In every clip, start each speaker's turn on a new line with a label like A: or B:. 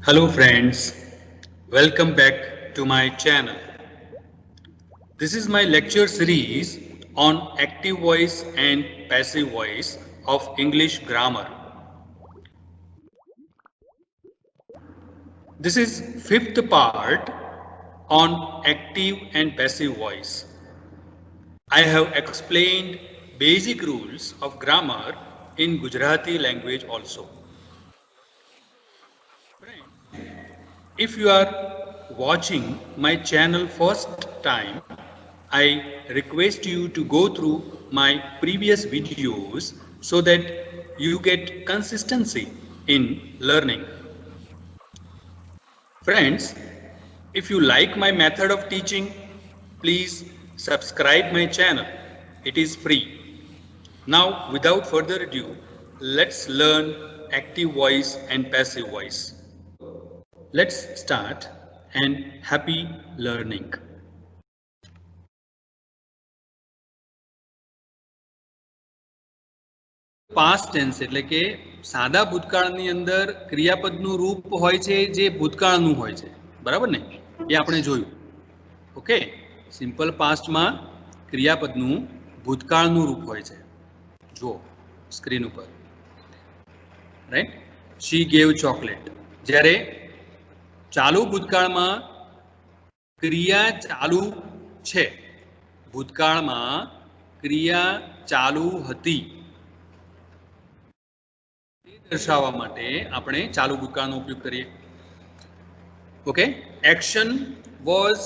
A: Hello friends, welcome back to my channel. This is my lecture series on active voice and passive voice of English grammar. This is fifth part on active and passive voice. I have explained basic rules of grammar in Gujarati language also. If you are watching my channel first time, I request you to go through my previous videos so that you get consistency in learning. Friends, if you like my method of teaching, please subscribe my channel. It is free. Now, without further ado, let's learn active voice and passive voice. Let's start and happy learning. Past tense એટલે કે સાદા ભૂતકાળની અંદર ક્રિયાપદનું રૂપ હોય છે જે ભૂતકાળનું હોય છે, બરાબર ને? એ આપણે જોયું. ઓકે, સિમ્પલ પાસ્ટમાં ક્રિયાપદનું ભૂતકાળનું રૂપ હોય છે. જો સ્ક્રીન ઉપર, રાઈટ? શી ગેવ ચોકલેટ. જ્યારે ચાલુ ભૂતકાળમાં ક્રિયા ચાલુ છે, ભૂતકાળમાં ક્રિયા ચાલુ હતી, દર્શાવવા માટે આપણે ચાલુ ભૂતકાળનો ઉપયોગ કરીએ. Okay, action was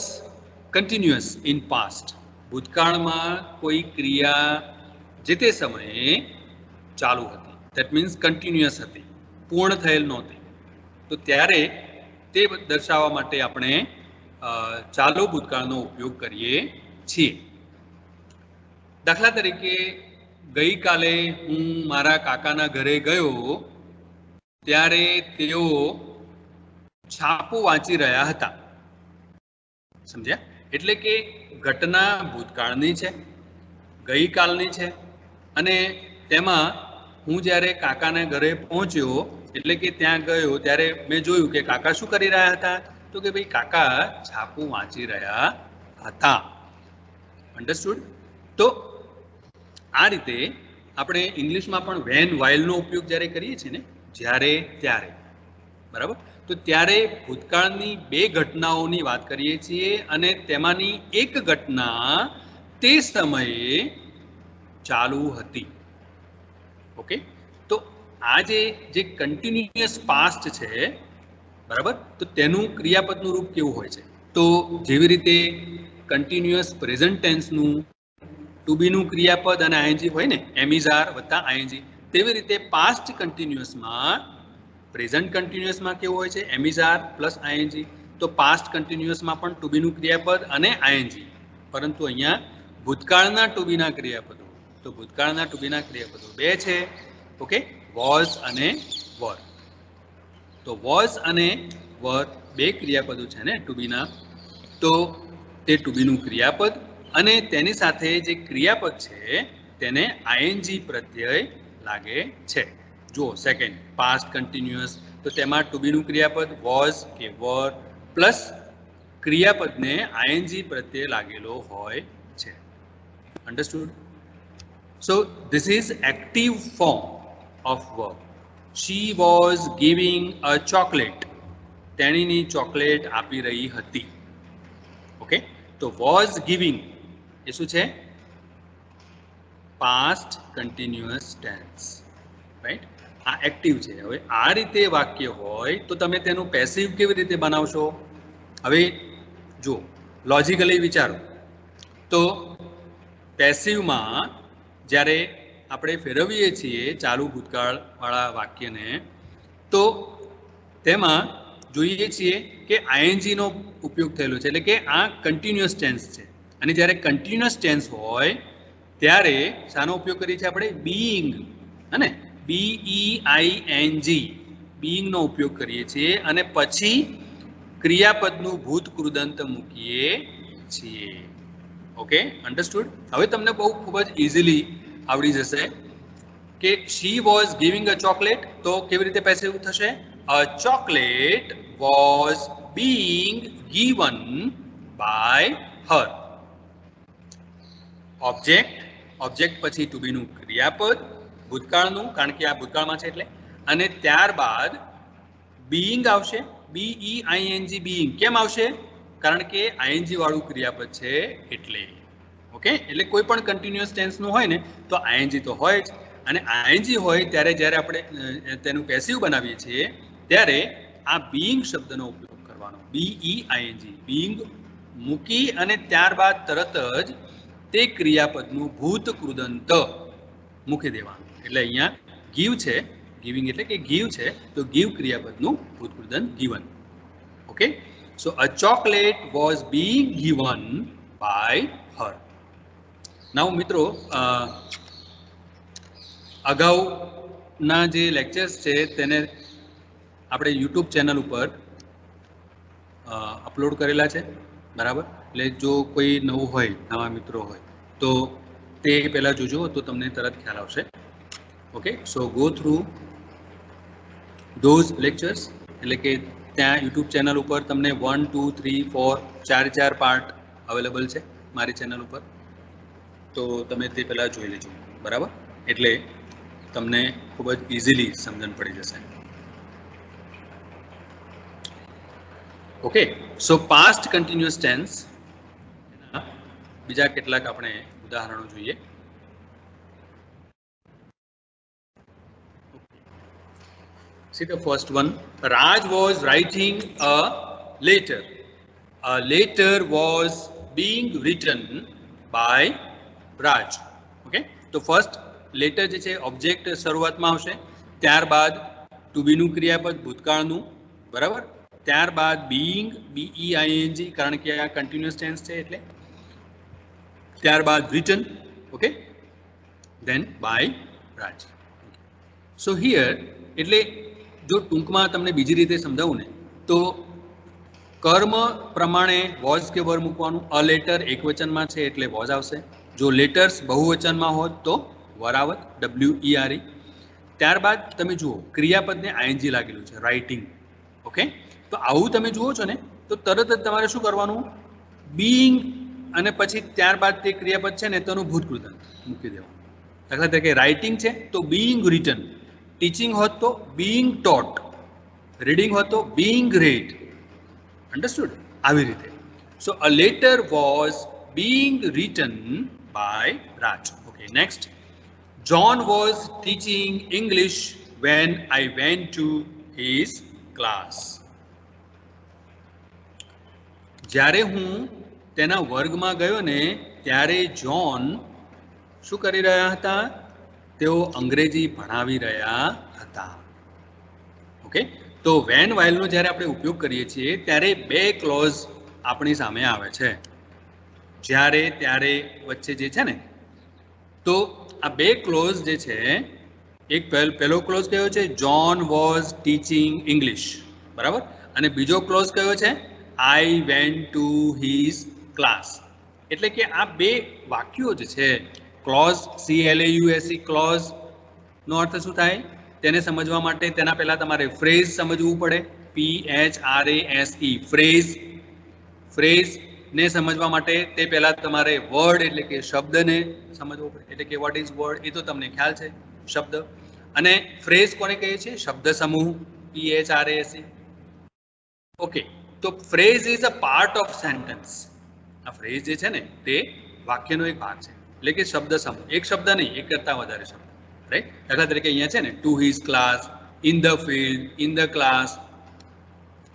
A: continuous in past. ભૂતકાળમાં કોઈ ક્રિયા જે તે સમયે ચાલુ હતી, ધેટ મીન્સ કન્ટિન્યુઅસ હતી, પૂર્ણ થયેલ નહોતી. તો ત્યારે તે દર્શાવવા માટે આપણે ચાલુ ભૂતકાળનો ઉપયોગ કરીએ છીએ. દાખલા તરીકે ગઈકાલે હું મારા કાકાના ઘરે ગયો ત્યારે તેઓ છાપું વાંચી રહ્યા હતા. સમજ્યા? એટલે કે ઘટના ભૂતકાળની છે, ગઈકાલની છે, અને તેમાં હું જ્યારે કાકાના ઘરે પહોંચ્યો એટલે કે ત્યાં ગયો ત્યારે મેં જોયું કે કાકા શું કરી રહ્યા હતા, તો કે ભાઈ કાકા છાપું વાંચી રહ્યા હતા. અન્ડરસ્ટુડ? તો આ રીતે આપણે ઇંગ્લિશમાં પણ વેન વાઇલનો ઉપયોગ જ્યારે કરીએ છીએ ને, જ્યારે ત્યારે, બરાબર, તો ત્યારે ભૂતકાળની બે ઘટનાઓની વાત કરીએ છીએ અને તેમાંની એક ઘટના તે સમયે ચાલુ હતી. ઓકે, તો આ જે કન્ટિન્યુઅસ પાસ્ટ છે, બરાબર, તો તેનું ક્રિયાપદનું રૂપ કેવું હોય છે? તો જેવી રીતે કન્ટિન્યુઅસ પ્રેઝન્ટ ટેન્સનું ટુ બીનું ક્રિયાપદ અને આઈએનજી હોય ને, એમ ઇઝ આર વત્તા આઈએનજી, તેવી રીતે પાસ્ટ કન્ટિન્યુઅસમાં, પ્રેઝન્ટ કન્ટિન્યુઅસમાં કેવું હોય છે? એમ ઇઝ આર પ્લસ આઈએનજી. તો પાસ્ટ કન્ટિન્યુઅસમાં પણ ટુ બીનું ક્રિયાપદ અને આઈએનજી, પરંતુ અહીંયા ભૂતકાળના ટુ બીના ક્રિયાપદો. તો ભૂતકાળના ટુ બીના ક્રિયાપદો બે છે. ઓકે, વોઝ અને વર. તો વોઝ અને વર બે ક્રિયાપદો છે ને ટુ બીના, તો તે ટુ બીનું ક્રિયાપદ અને તેની સાથે જે ક્રિયાપદ છે તેને આઈએનજી પ્રત્યય લાગે છે. જો સેકન્ડ પાસ્ટ કન્ટિન્યુઅસ, તો તેમાં ટુ બીનું ક્રિયાપદ વોઝ કે વર પ્લસ ક્રિયાપદને આઈએનજી પ્રત્યય લાગેલો હોય છે. Understood? So this is active form of verb. She was giving a chocolate. તેણીની ચોકલેટ આપી રહી હતી. ઓકે, તો વોઝ ગિવિંગ એ શું છે? Past continuous tense, right? આ એક્ટિવ છે. હવે આ રીતે વાક્ય હોય તો તમે તેનું પેસિવ કેવી રીતે બનાવશો? હવે જો લોજિકલી વિચારો તો પેસિવમાં જ્યારે આપણે ફેરવીએ છીએ ચાલુ ભૂતકાળવાળા વાક્યને, તો તેમાં જોઈએ છીએ કે આઈએનજીનો ઉપયોગ થયેલો છે, એટલે કે આ કન્ટિન્યુઅસ ટેન્સ છે. અને જ્યારે કન્ટિન્યુઅસ ટેન્સ હોય ત્યારે શાનો ઉપયોગ કરીએ છીએ આપણે? બીઈંગ, અને BEING, બીઈંગનો ઉપયોગ કરીએ છીએ અને પછી ક્રિયાપદનું ભૂત કૃદંત મૂકીએ છીએ. Okay, understood? હવે તમને બહુ ખૂબ જ ઇઝીલી આવડી જશે કે she was giving a chocolate, તો કેવી રીતે પેસિવ થશે? A chocolate was being given by her. Object પછી ટુ બી નું ક્રિયાપદ ભૂતકાળનું, કારણ કે આ ભૂતકાળમાં છે એટલે, અને ત્યારબાદ બીઈંગ આવશે, BEING બીઈંગ. કેમ આવશે? કારણ કે ING વાળું ક્રિયાપદ છે એટલે. ઓકે, એટલે કોઈ પણ કન્ટિન્યુઅસ ટેન્સનું હોય ને તો ING તો હોય જ, અને ING હોય ત્યારે જ્યારે આપણે તેનું પેસિવ બનાવીએ છીએ ત્યારે આ બીઈંગ શબ્દનો ઉપયોગ કરવાનો. BEING બીઈંગ મૂકી અને ત્યારબાદ તરત જ તે ક્રિયાપદનું ભૂતકૃદંત મૂકી દેવાનું. એટલે અહીંયા ગીવ છે, ગિવિંગ એટલે કે ગીવ છે, તો ગીવ ક્રિયાપદનું ભૂતકૃદંત given. Okay, so a chocolate was being given by her. Now મિત્રો, અગાઉના જે લેક્ચર્સ છે તેને આપણે યુટ્યુબ ચેનલ ઉપર અપલોડ કરેલા છે, બરાબર? એટલે જો કોઈ નવું હોય, નવા મિત્રો હોય તો તે પહેલાં જોજો તો તમને તરત ખ્યાલ આવશે. Okay, so go through those lectures. એટલે કે ત્યાં યુટ્યુબ ચેનલ ઉપર તમને 1, 2, 3, 4 ચાર પાર્ટ અવેલેબલ છે મારી ચેનલ ઉપર, તો તમે તે પહેલાં જોઈ લેજો, બરાબર? એટલે તમને ખૂબ જ ઇઝીલી સમજણ પડી જશે. ઓકે, સો પાસ્ટ કન્ટિન્યુઅસ ટેન્સ બીજા કેટલાક આપણે ઉદાહરણો જોઈએ. See the first one. Raj was writing a letter. A letter was being written by Raj. Okay, તો ફર્સ્ટ લેટર જે છે ઓબ્જેક્ટ શરૂઆતમાં આવશે, ત્યારબાદ ટુ બી નું ક્રિયાપદ ભૂતકાળનું, બરાબર? ત્યારબાદ બીઈંગ, BEING, કારણ કે આ કન્ટિન્યુઅસ ટેન્સ છે એટલે. ત્યારબાદ return. Okay, than by Raj. So here, એટલે જો ટૂંકમાં તમને બીજી રીતે સમજાવું ને તો કર્મ પ્રમાણે વોઝ કે વર મૂકવાનું. અ લેટર એકવચનમાં છે એટલે વોઝ આવશે. જો લેટર્સ બહુવચનમાં હોત તો વર આવત, WERE. ત્યારબાદ તમે જુઓ ક્રિયાપદને ING લાગેલું છે, રાઇટિંગ. ઓકે, તો આવું તમે જુઓ છો ને તો તરત જ તમારે શું કરવાનું? બીઈંગ અને પછી ત્યારબાદ તે ક્રિયાપદ છે ને તેનું ભૂતકૃદંત મૂકી દેવાનું. દાખલા તરીકે રાઇટિંગ છે તો બીઈંગ રિટન, ટીચિંગ હોત તો બીઈંગ ટોટ, રીડિંગ હોત તો બીઈંગ રેડ. અન્ડરસ્ટુડ? આવી રીતે. So a letter was being written by Raj. Okay, next. John was teaching English when I went to his class. જ્યારે હું તેના વર્ગમાં ગયો ને ત્યારે જ્હોન શું કરી રહ્યા હતા? તેઓ અંગ્રેજી ભણાવી રહ્યા હતા. ઓકે, તો વેન વાઇલનો જ્યારે આપણે ઉપયોગ કરીએ છીએ ત્યારે બે ક્લોઝ આપણી સામે આવે છે. જ્યારે ત્યારે વચ્ચે જે છે ને, તો આ બે ક્લોઝ જે છે, એક પહેલો ક્લોઝ કયો છે? જ્હોન વોઝ ટીચિંગ ઇંગ્લિશ, બરાબર? અને બીજો ક્લોઝ કયો છે? આઈ વેન્ટ ટુ હિઝ ક્લાસ. એટલે કે આ બે વાક્યો જે છે, ક્લોઝ CLAUSE ક્લોઝ નો અર્થ શું થાય તેને સમજવા માટે તેના પહેલા તમારે ફ્રેઝ સમજવું પડે. PHRASE phrase. ફ્રેઝ ને સમજવા માટે તે પહેલા તમારે વર્ડ એટલે કે શબ્દને સમજવો પડે. એટલે કે વોટ ઇઝ વર્ડ એ તો તમને ખ્યાલ છે, શબ્દ. અને ફ્રેઝ કોને કહીએ છીએ? શબ્દ સમૂહ, PHRASE. ઓકે, તો phrase is a part of sentence. આ ફ્રેઝ જે છે ને તે વાક્યનો એક ભાગ છે. એટલે કે શબ્દ સમૂહ, એક શબ્દ નહીં, એક કરતા વધારે શબ્દ, રાઈટ? દાખલા તરીકે અહીંયા છે ને two his class, in the field, in the class,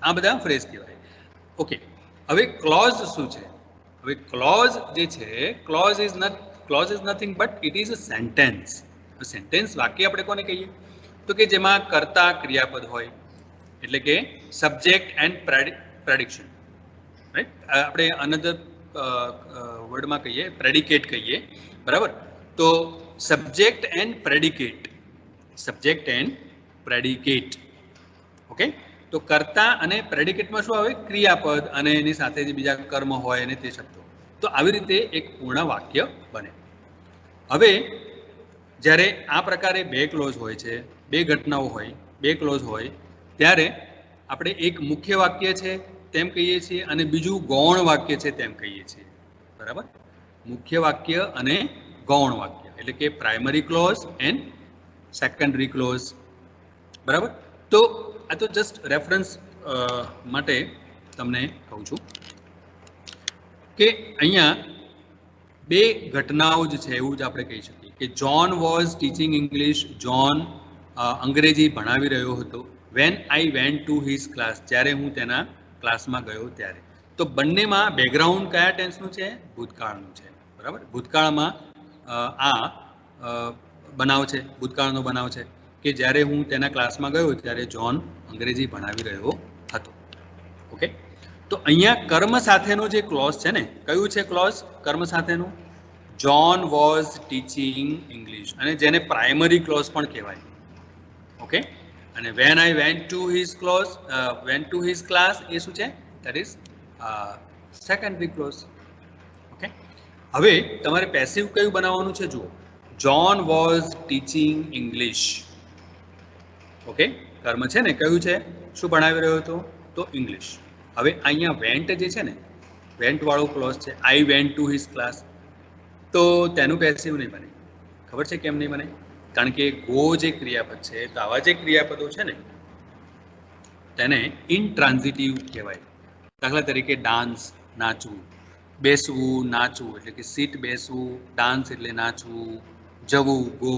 A: આ બધા ફ્રેઝ કહેવાય. ઓકે, હવે ક્લોઝ શું છે? હવે ક્લોઝ જે છે, clause is nothing but it is a sentence. Sentence વાક્ય આપણે કોને કહીએ? તો કે જેમાં કર્તા ક્રિયાપદ હોય, એટલે કે સબ્જેક્ટ એન્ડ પ્રેડિક્શન, રાઈટ? આપણે અનધર વર્ડમાં કહીએ પ્રેડિકેટ કહીએ, બરાબર? તો subject and predicate, subject and predicate. Okay, તો કર્તા અને પ્રેડિકેટમાં શું આવે? ક્રિયાપદ અને એની સાથે જે બીજા કર્મ હોય અને તે શબ્દો. તો આવી રીતે એક પૂર્ણ વાક્ય બને. હવે જ્યારે આ પ્રકારે બે ક્લોઝ હોય છે, બે ઘટનાઓ હોય, બે ક્લોઝ હોય, ત્યારે આપણે એક મુખ્ય વાક્ય છે તેમ કહીએ છીએ અને બીજું ગૌણ વાક્ય છે તેમ કહીએ છીએ. બરાબર? મુખ્ય વાક્ય અને ગૌણ વાક્ય એટલે કે primary clause and secondary clause. બરાબર? તો આ તો જસ્ટ રેફરન્સ માટે તમને કહું છું કે અહીંયા બે ઘટનાઓ જ છે એવું જ આપણે કહી શકીએ કે John was teaching English. John અંગ્રેજી ભણાવી રહ્યો હતો. When I went to his class, જ્યારે હું તેના ક્લાસમાં ગયો ત્યારે. તો બંનેમાં બેકગ્રાઉન્ડ કયા ટેન્સનું છે? ભૂતકાળનું છે. બરાબર? ભૂતકાળમાં બનાવ છે, ભૂતકાળનો બનાવ છે કે જ્યારે હું તેના ક્લાસમાં ગયો ત્યારે જોન અંગ્રેજી ભણાવી રહ્યો હતો. ઓકે, તો અહીંયા કર્મ સાથેનો જે ક્લોઝ છે ને, કયું છે ક્લોઝ કર્મ સાથેનું? જોન વોઝ ટીચિંગ ઇંગ્લિશ, અને જેને પ્રાઇમરી ક્લોઝ પણ કહેવાય. ઓકે, અને when I went to his clause, went to his class, એ શું છે? That is secondary clause. Okay, હવે તમારે પેસિવ કયું બનાવવાનું છે? જુઓ, John was teaching English. Okay, કર્મ છે ને, કયું છે? શું ભણાવી રહ્યો હતો? તો ઇંગ્લિશ. હવે અહીંયા વેન્ટ જે છે ને, વેન્ટ વાળો ક્લોઝ છે, આઈ વેન્ટ ટુ હિઝ ક્લાસ, તો તેનું પેસિવ નહીં બને. ખબર છે કેમ નહીં બને? કારણ કે ગો જે ક્રિયાપદ છે, તો આવા જે ક્રિયાપદો છે ને તેને ઇનટ્રાન્ઝિટિવ કહેવાય. દાખલા તરીકે ડાન્સ, નાચવું. બેસવું, નાચવું એટલે કે સીટ, બેસવું. ડાન્સ એટલે નાચવું. જવું, ગો.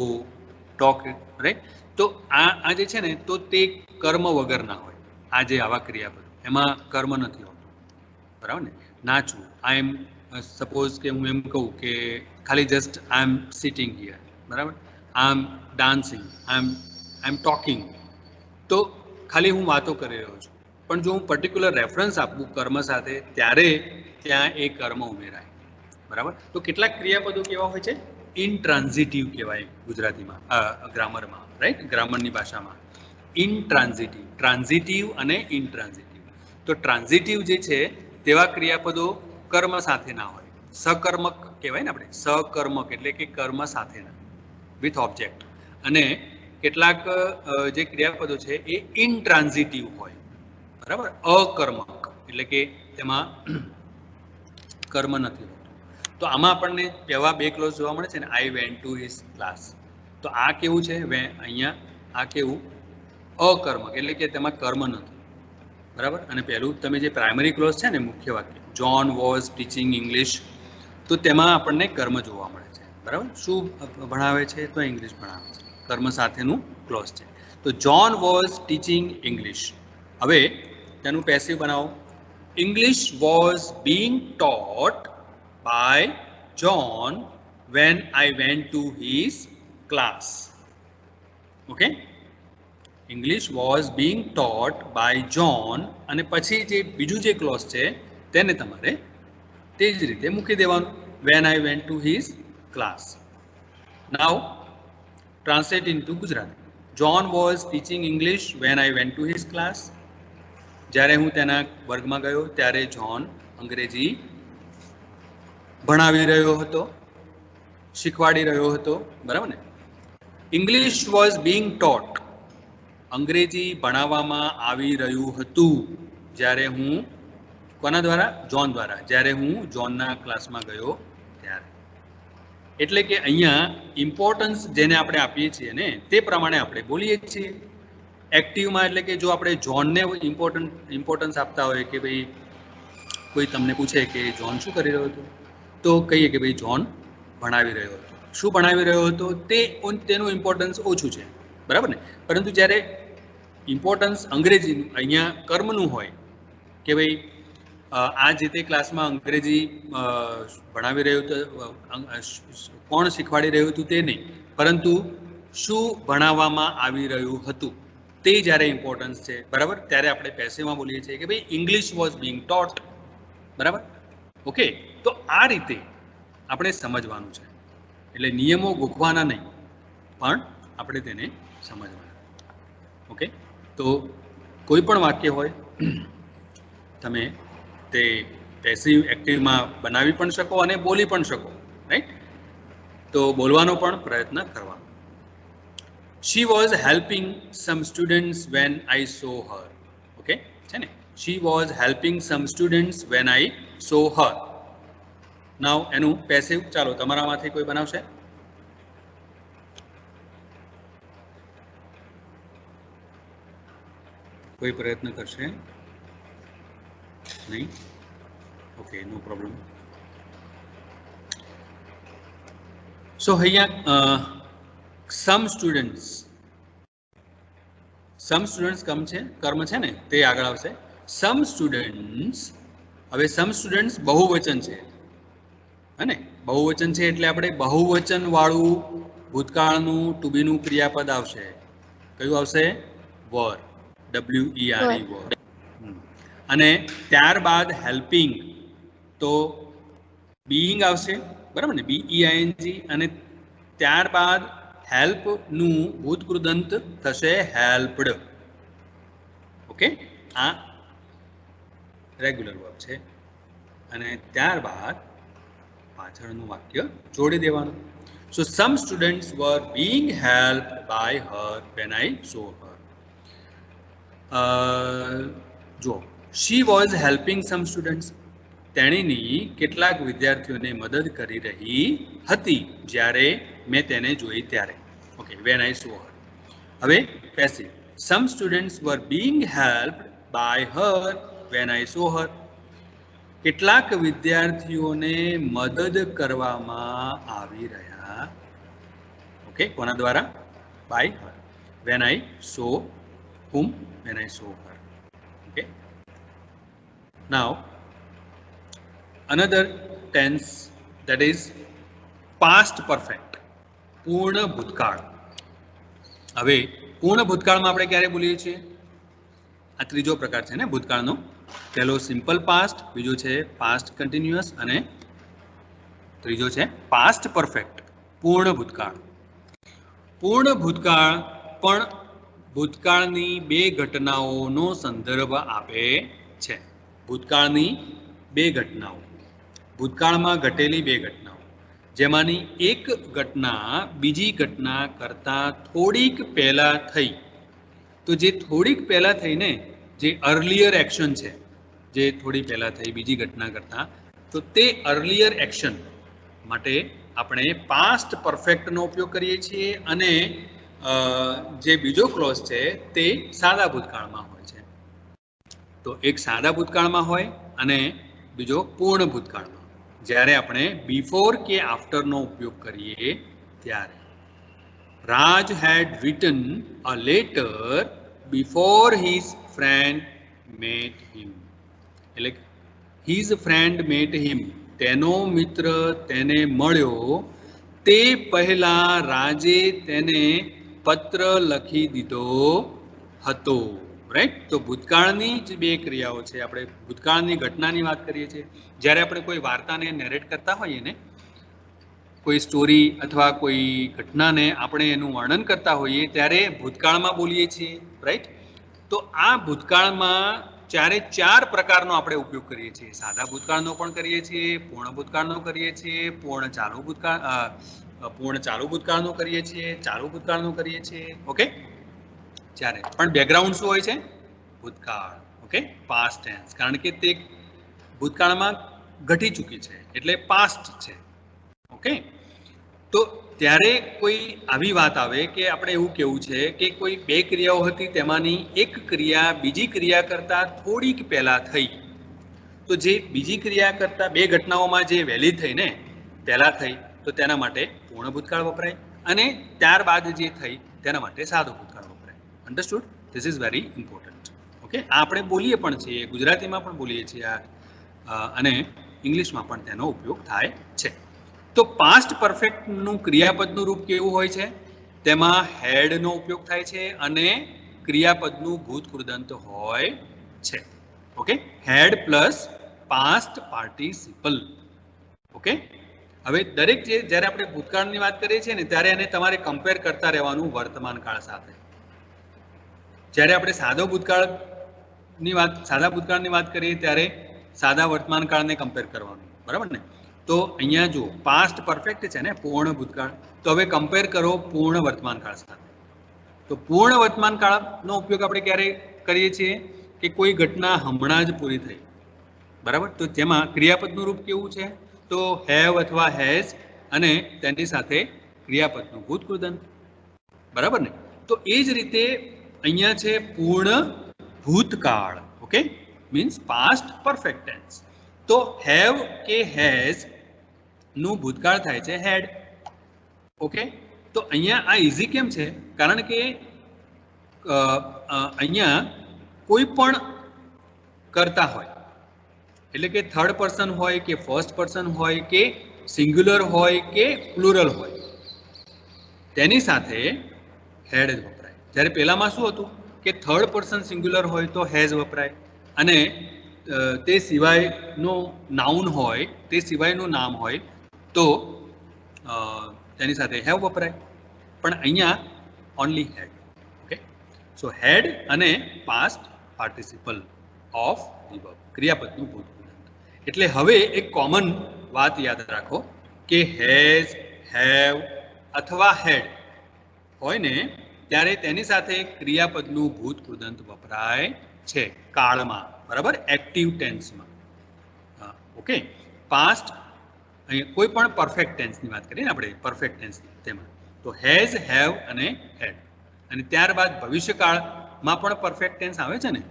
A: Talk, right? તો આ જે છે ને, તો તે કર્મ વગરના હોય. આ જે આવા ક્રિયાપદ એમાં કર્મ નથી હોતું. બરાબર ને? નાચવું, આઈ એમ, સપોઝ કે હું એમ કહું કે ખાલી just I am sitting here. બરાબર? I M dancing, I am talking, તો ખાલી હું વાતો કરી રહ્યો છું. પણ જો હું પર્ટિક્યુલર રેફરન્સ આપું કર્મ સાથે, ત્યારે ત્યાં એ કર્મ ઉમેરાય. બરાબર? તો કેટલાક ક્રિયાપદો કેવા હોય છે? ઇનટ્રાન્ઝિટિવ કહેવાય ગુજરાતીમાં, ગ્રામરમાં, રાઈટ? ગ્રામરની ભાષામાં ઇનટ્રાન્ઝિટિવ, ટ્રાન્ઝિટિવ અને ઇનટ્રાન્ઝિટિવ. તો ટ્રાન્ઝિટિવ જે છે તેવા ક્રિયાપદો કર્મ સાથે ના હોય. સકર્મક કહેવાય ને આપણે, સકર્મક એટલે કે કર્મ સાથેના, વિથ ઓબ્જેક્ટ. અને કેટલાક જે ક્રિયાપદો છે એ ઇનટ્રાન્ઝિટિવ હોય. બરાબર? અકર્મક એટલે કે તેમાં કર્મ નથી હોતું. તો આમાં આપણને એવા બે ક્લોઝ જોવા મળે છે ને, આઈ વેન્ટ ટુ હિઝ ક્લાસ. તો આ કેવું છે? અહીંયા આ કેવું? અકર્મક એટલે કે તેમાં કર્મ નથી. બરાબર? અને પહેલું તમે જે પ્રાઇમરી ક્લોઝ છે ને, મુખ્ય વાક્ય, જોન વોઝ ટીચિંગ ઇંગ્લિશ, તો તેમાં આપણને કર્મ જોવા મળે છે. બરાબર? શું ભણાવે છે? તો ઇંગ્લિશ ભણાવે છે. કર્મ સાથેનું ક્લોઝ છે. તો જોન વોઝ ટીચિંગ ઇંગ્લિશ. હવે તેનું પેસિવ બનાવો. English was being taught by John when I went to his class. Okay, English was being taught by John, અને પછી જે બીજું જે ક્લોઝ છે તેને તમારે તે જ રીતે મૂકી દેવાનું. When I went to his class. Now translate into Gujarati. John was teaching English when I went to his class. જ્યારે હું તેના વર્ગમાં ગયો ત્યારે જોન અંગ્રેજી ભણાવી રહ્યો હતો, શીખવાડી રહ્યો હતો. બરાબર ને? ઇંગ્લિશ વોઝ બીંગ ટોટ, અંગ્રેજી ભણાવવામાં આવી રહ્યું હતું જ્યારે હું, કોના દ્વારા? જોન દ્વારા, જ્યારે હું જોનના ક્લાસમાં ગયો ત્યારે. એટલે કે અહીંયા ઇમ્પોર્ટન્સ જેને આપણે આપીએ છીએ ને, તે પ્રમાણે આપણે બોલીએ છીએ. એક્ટિવમાં એટલે કે જો આપણે જોનને ઇમ્પોર્ટન્સ આપતા હોય કે ભાઈ કોઈ તમને પૂછે કે જોન શું કરી રહ્યો હતો, તો કહીએ કે ભાઈ જોન ભણાવી રહ્યો હતો. શું ભણાવી રહ્યો હતો તે, તેનું ઇમ્પોર્ટન્સ ઓછું છે. બરાબર ને? પરંતુ જ્યારે ઇમ્પોર્ટન્સ અંગ્રેજીનું, અહીંયા કર્મનું હોય કે ભાઈ આ જે તે ક્લાસમાં અંગ્રેજી ભણાવી રહ્યું હતું, કોણ શીખવાડી રહ્યું હતું તે નહીં, પરંતુ શું ભણાવવામાં આવી રહ્યું હતું તે જ્યારે ઇમ્પોર્ટન્સ છે. બરાબર? ત્યારે આપણે પેસિવમાં બોલીએ છીએ કે ભાઈ ઇંગ્લિશ વોઝ બીંગ ટોટ. બરાબર? ઓકે, તો આ રીતે આપણે સમજવાનું છે. એટલે નિયમો ગોખવાના નહીં, પણ આપણે તેને સમજવાના. ઓકે, તો કોઈ પણ વાક્ય હોય તમે તે પેસિવ એક્ટિવમાં બનાવી પણ શકો અને બોલી પણ શકો, રાઈટ? તો બોલવાનો પણ પ્રયત્ન કરવાનો. She was helping some students when I saw her. Okay છે ને. She was helping some students when I saw her. નાઉ એનું પેસિવ ચાલો તમારામાંથી કોઈ બનાવશે? કોઈ પ્રયત્ન કરશે? નહીં? ઓકે, નો પ્રોબ્લેમ. સો અહીંયા સમ સ્ટુડન્ટ્સ કર્મ છે ને તે આગળ આવશે. સમ સ્ટુડન્ટ્સ, હવે સમ સ્ટુડન્ટ્સ બહુવચન છે અને બહુવચન છે એટલે આપણે બહુવચન વાળું ભૂતકાળનું ટુ બી નું ક્રિયાપદ આવશે. કયું આવશે? વર, WERE વર. અને ત્યારબાદ હેલ્પિંગ તો બીઈંગ આવશે, બરાબર ને, BEING. અને ત્યારબાદ હેલ્પ નું ભૂતકૃદંત થશે હેલ્પડ. ઓકે, આ રેગ્યુલર વર્બ છે. અને ત્યારબાદ પાછળનું વાક્ય જોડી દેવાનું. So some students were being helped by her when I saw her. જો she was helping some students, તેણીની કેટલાક વિદ્યાર્થીઓને મદદ કરી રહી હતી જ્યારે મેં તેને જોઈ ત્યારે. Okay, when I saw her. હવે passive, some students were being helped by her when I saw her. કેટલાક વિદ્યાર્થીઓને મદદ કરવામાં આવી રહ્યા. ઓકે, કોના દ્વારા? By her. When I saw whom? When I saw her. Okay. Now another tense, that is past perfect, પૂર્ણ ભૂતકાળ. હવે પૂર્ણ ભૂતકાળમાં આપણે ક્યારે બોલીએ છીએ? આ ત્રીજો પ્રકાર છે ને ભૂતકાળનો. પહેલો સિમ્પલ પાસ્ટ, બીજો છે પાસ્ટ કન્ટિન્યુઅસ અને ત્રીજો છે પાસ્ટ પરફેક્ટ, પૂર્ણ ભૂતકાળ. પૂર્ણ ભૂતકાળ પણ ભૂતકાળની બે ઘટનાઓનો સંદર્ભ આપે છે. ભૂતકાળની બે ઘટનાઓ, ભૂતકાળમાં ઘટેલી બે ઘટનાઓ, જેમાંની એક ઘટના બીજી ઘટના કરતા થોડીક પહેલા થઈ. તો જે થોડીક પહેલા થઈને જે અર્લિયર એક્શન છે, જે થોડી પહેલા થઈ બીજી ઘટના કરતા, તો તે અર્લિયર એક્શન માટે આપણે પાસ્ટ પરફેક્ટનો ઉપયોગ કરીએ છીએ. અને જે બીજો ક્લોઝ છે તે સાદા ભૂતકાળમાં હોય છે. તો એક સાદા ભૂતકાળમાં હોય અને બીજો પૂર્ણ ભૂતકાળમાં. જ્યારે આપણે બિફોર કે આફ્ટરનો ઉપયોગ કરીએ ત્યારે. રાજ had written a letter before his friend met him. એટલે his friend met him, તેનો મિત્ર તેને મળ્યો તે પહેલા રાજે તેને પત્ર લખી દીધો હતો. રાઈટ. તો ભૂતકાળની જ બે ક્રિયાઓ છે. આપણે ભૂતકાળની ઘટનાની વાત કરીએ છીએ. જ્યારે આપણે કોઈ વાર્તાને નેરેટ કરતા હોઈએ ને, કોઈ સ્ટોરી અથવા કોઈ ઘટનાને આપણે એનું વર્ણન કરતા હોઈએ ત્યારે ભૂતકાળમાં બોલીએ છીએ. રાઈટ. તો આ ભૂતકાળમાં ચાર પ્રકારનો આપણે ઉપયોગ કરીએ છીએ. સાદા ભૂતકાળનો પણ કરીએ છીએ, પૂર્ણ ભૂતકાળનો કરીએ છીએ, પૂર્ણ ચાલુ ભૂતકાળનો કરીએ છીએ, ચાલુ ભૂતકાળનો કરીએ છીએ. ઓકે, ચારે પણ બેકગ્રાઉન્ડ શું હોય છે? ભૂતકાળ. ઓકે, પાસ્ટ ટેન્સ, કારણ કે તે ભૂતકાળમાં ઘટી ચૂકી છે એટલે પાસ્ટ છે. ઓકે, તો ત્યારે કોઈ આવી વાત આવે કે આપણે એવું કહેવું છે કે કોઈ બે ક્રિયાઓ હતી, તેમાંની એક ક્રિયા બીજી ક્રિયા કરતા થોડીક પહેલા થઈ. તો જે બીજી ક્રિયા કરતા બે ઘટનાઓમાં જે વહેલી થઈ ને પહેલા થઈ, તો તેના માટે પૂર્ણ ભૂતકાળ વપરાય. અને ત્યારબાદ જે થઈ તેના માટે સાદો ભૂતકાળ વપરાય. Understood? This is very important. Okay, આ આપણે બોલીએ પણ છીએ, ગુજરાતીમાં પણ બોલીએ છીએ અને ઇંગ્લિશમાં પણ તેનો ઉપયોગ થાય છે. તો પાસ્ટ પરફેક્ટનું ક્રિયાપદનું રૂપ કેવું હોય છે? તેમાં હેડનો ઉપયોગ થાય છે અને ક્રિયાપદનું ભૂતકૃદંત હોય છે. Okay, had plus past participle. Okay, હવે દરેક જ્યારે આપણે ભૂતકાળની વાત કરીએ છીએ ને ત્યારે એને તમારે કમ્પેર કરતા રહેવાનું વર્તમાન કાળ સાથે. જ્યારે આપણે સાદા ભૂતકાળની વાત કરીએ ત્યારે સાદા વર્તમાન કાળને કમ્પેર કરવાનું. બરાબર ને? તો અહીંયા જો પાસ્ટ પરફેક્ટ છે ને, પૂર્ણ ભૂતકાળ, તો હવે કમ્પેર કરો પૂર્ણ વર્તમાન કાળ સાથે. તો પૂર્ણ વર્તમાન કાળનો ઉપયોગ આપણે ક્યારે કરીએ છીએ કે કોઈ ઘટના હમણાં જ પૂરી થઈ, બરાબર, તો જેમાં ક્રિયાપદનું રૂપ કેવું છે, તો હેવ અથવા હેઝ અને તેની સાથે ક્રિયાપદનું ભૂતકૃદંત, બરાબર ને. તો એ જ રીતે અહીંયા છે પૂર્ણ ભૂતકાળ, okay, means past perfect tense. તો હેવ કે હેઝ નું ભૂતકાળ થાય છે હેડ, ઓકે. તો અહીંયા આ ઇઝી કેમ છે, કારણ કે અહીંયા કોઈ પણ કરતા હોય, એટલે કે થર્ડ પર્સન હોય કે ફર્સ્ટ પર્સન હોય કે સિંગ્યુલર હોય કે પ્લુરલ હોય, તેની સાથે હેડ જ વપરાય. જ્યારે પહેલામાં શું હતું કે થર્ડ પર્સન સિંગ્યુલર હોય તો હેઝ વપરાય, અને તે સિવાયનો નાઉન હોય, તે સિવાયનું નામ હોય તો તેની સાથે હેવ વપરાય. પણ અહીંયા only head, okay. So had અને past participle of the verb, ક્રિયાપદનું ભૂતકૃદંત. એટલે હવે એક કોમન વાત યાદ રાખો કે હેઝ, હેવ અથવા હેડ હોય ને ત્યારે તેની સાથે ક્રિયાપદનું ભૂતકૃદંત વપરાય છે કાળમાં, બરાબર, એક્ટિવ ટેન્સમાં. ઓકે. પાસ્ટ અહીંયા કોઈ પણ પરફેક્ટ ટેન્સની વાત કરીએ ને આપણે, પરફેક્ટ ટેન્સ તેમાં તો હેઝ, હેવ અને હેડ. અને ત્યારબાદ ભવિષ્યકાળમાં પણ પરફેક્ટ ટેન્સ આવે છે ને,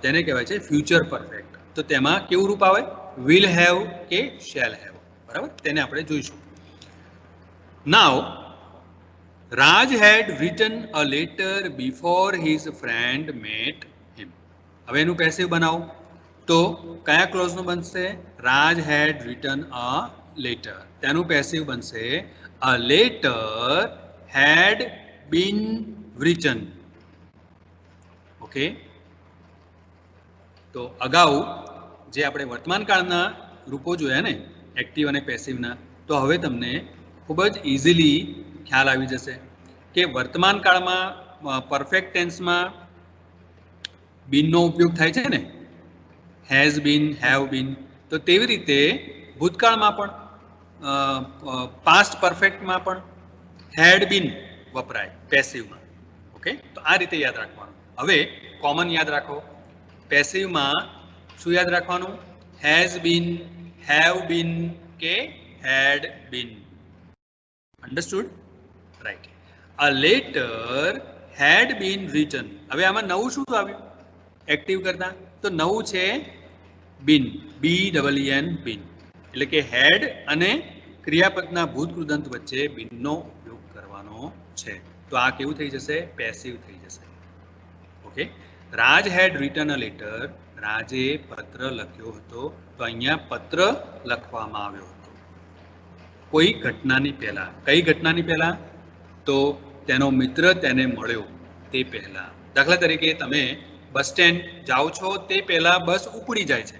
A: તેને કહેવાય છે ફ્યુચર પરફેક્ટ. તો તેમાં કેવું રૂપ આવે, વિલ હેવ કે શેલ હેવ, બરાબર, તેને આપણે જોઈશું. નાઉ Raj had written a letter before his friend met him. હવે એનું પેસિવ બનાવો તો કયા ક્લોઝનું બનશે, Raj had written a letter, તેનું પેસિવ બનશે a letter had been written. Okay. તો અગાઉ જે આપણે વર્તમાન કાળના રૂપો જોયા ને એક્ટિવ અને પેસિવના, તો હવે તમને ખૂબ જ ઇઝીલી ખ્યાલ આવી જશે કે વર્તમાન કાળમાં પરફેક્ટ ટેન્સમાં બીનનો ઉપયોગ થાય છે ને, હેઝ બીન, હેવ બીન. તો તેવી રીતે ભૂતકાળમાં પણ પાસ્ટ પરફેક્ટમાં પણ હેડ બીન વપરાય પેસિવમાં, ઓકે. તો આ રીતે યાદ રાખવાનું. હવે કોમન યાદ રાખો, પેસિવમાં શું યાદ રાખવાનું, હેઝ બીન, હેવ બીન કે had been. Understood, right. A letter had been written. હવે આમાં નવું શું આવ્યું એક્ટિવ કરતા, તો નવું છે બીન, BEEN, બીન. એટલે કે હેડ અને ક્રિયાપદના ભૂતકૃદંત વચ્ચે બીનનો ઉપયોગ કરવાનો છે. તો આ કેવું થઈ જશે, પેસિવ થઈ જશે, okay. Raj had written a letter, રાજે પત્ર લખ્યો હતો. તો અહીંયા પત્ર લખવામાં આવ્યો હતો કોઈ ઘટનાની પહેલા. કઈ ઘટનાની પહેલા, તો તેનો મિત્ર તેને મળ્યો તે પહેલા. દાખલા તરીકે તમે બસ સ્ટેન્ડ જાઓ છો તે પહેલા બસ ઉપડી જાય છે.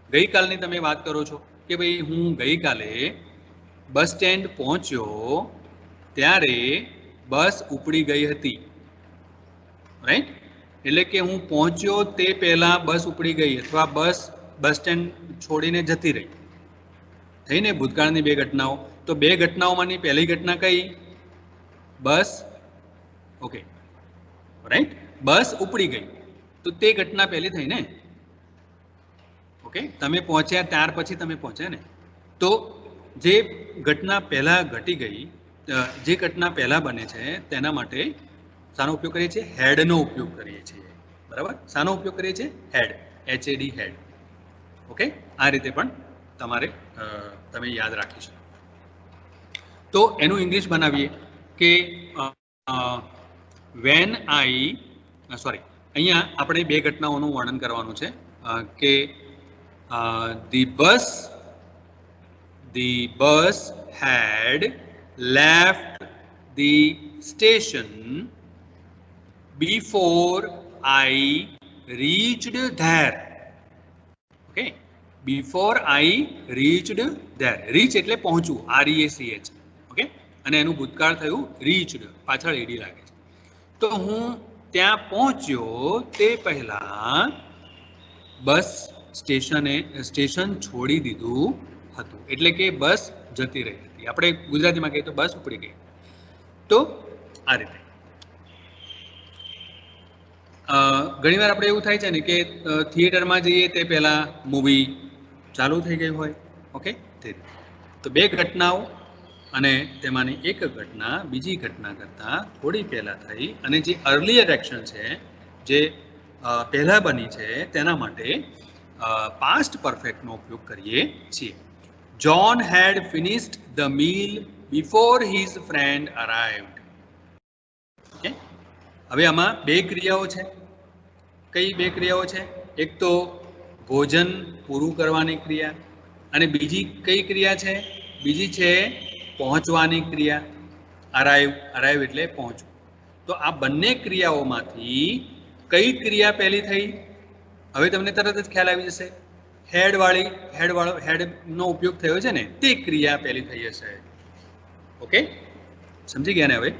A: ગઈકાલની તમે વાત કરો છો કે ભાઈ હું ગઈકાલે બસ સ્ટેન્ડ પહોંચ્યો ત્યારે બસ ઉપડી ગઈ હતી, રાઈટ. એટલે કે હું પહોંચ્યો તે પહેલા બસ ઉપડી ગઈ અથવા બસ સ્ટેન્ડ છોડીને જતી રહી. થઈને ભૂતકાળની બે ઘટનાઓ. તો બે ઘટનાઓમાંની પહેલી ઘટના કઈ, બસ, ઓકે, રાઈટ, બસ ઉપડી ગઈ. તો તે ઘટના પહેલી થઈ ને, ઓકે. તમે પહોંચ્યા ત્યાર પછી તમે પહોંચ્યા ને, તો જે ઘટના પહેલા ઘટી ગઈ, જે ઘટના પહેલા બને છે તેના માટે શાનો ઉપયોગ કરીએ છીએ, હેડનો ઉપયોગ કરીએ છીએ, બરાબર. શાનો ઉપયોગ કરીએ છીએ, હેડ, HAD, હેડ, ઓકે. આ રીતે પણ તમારે તમે યાદ રાખી શકો. તો એનું ઇંગ્લિશ બનાવીએ કે વેન આઈ, સોરી, અહીંયા આપણે બે ઘટનાઓનું વર્ણન કરવાનું છે કે the bus had left the station before I reached there. Okay, before I reached there. reach એટલે પહોંચવું, REACH, ઓકે. અને એનું ભૂતકાળ થયું reached, પાછળ એડી લાગે છે. તો હું ત્યાં પહોંચ્યો તે પહેલા બસ સ્ટેશન છોડી દીધું હતું. એટલે કે બસ જતી રહી હતી. આપણે ગુજરાતીમાં કહીએ તો બસ ઉપડી ગઈ. તો આ રીતે ઘણીવાર આપણે એવું થાય છે ને કે થિયેટરમાં જઈએ તે પહેલાં મૂવી ચાલુ થઈ ગઈ હોય. ઓકે, તે તો બે ઘટનાઓ અને તેમાંની એક ઘટના બીજી ઘટના કરતાં થોડી પહેલાં થઈ અને જે અર્લિયર એક્શન છે, જે પહેલાં બની છે, તેના માટે પાસ્ટ પરફેક્ટનો ઉપયોગ કરીએ છીએ. John had finished the meal before his friend arrived. Okay? હવે આમાં બે ક્રિયાઓ છે. કઈ બે ક્રિયાઓ છે? એક તો ભોજન પૂરું કરવાની ક્રિયા અને બીજી કઈ ક્રિયા છે? બીજી છે પહોંચવાની ક્રિયા. અરાઈવ એટલે પહોંચવું. તો આ બંને ક્રિયાઓમાંથી કઈ ક્રિયા પહેલી થઈ? હવે તમને તરત જ ખ્યાલ આવી જશે. હેડનો ઉપયોગ થયો છે ને, તે ક્રિયા પહેલી થઈ હશે. ઓકે, સમજી ગયા ને? હવે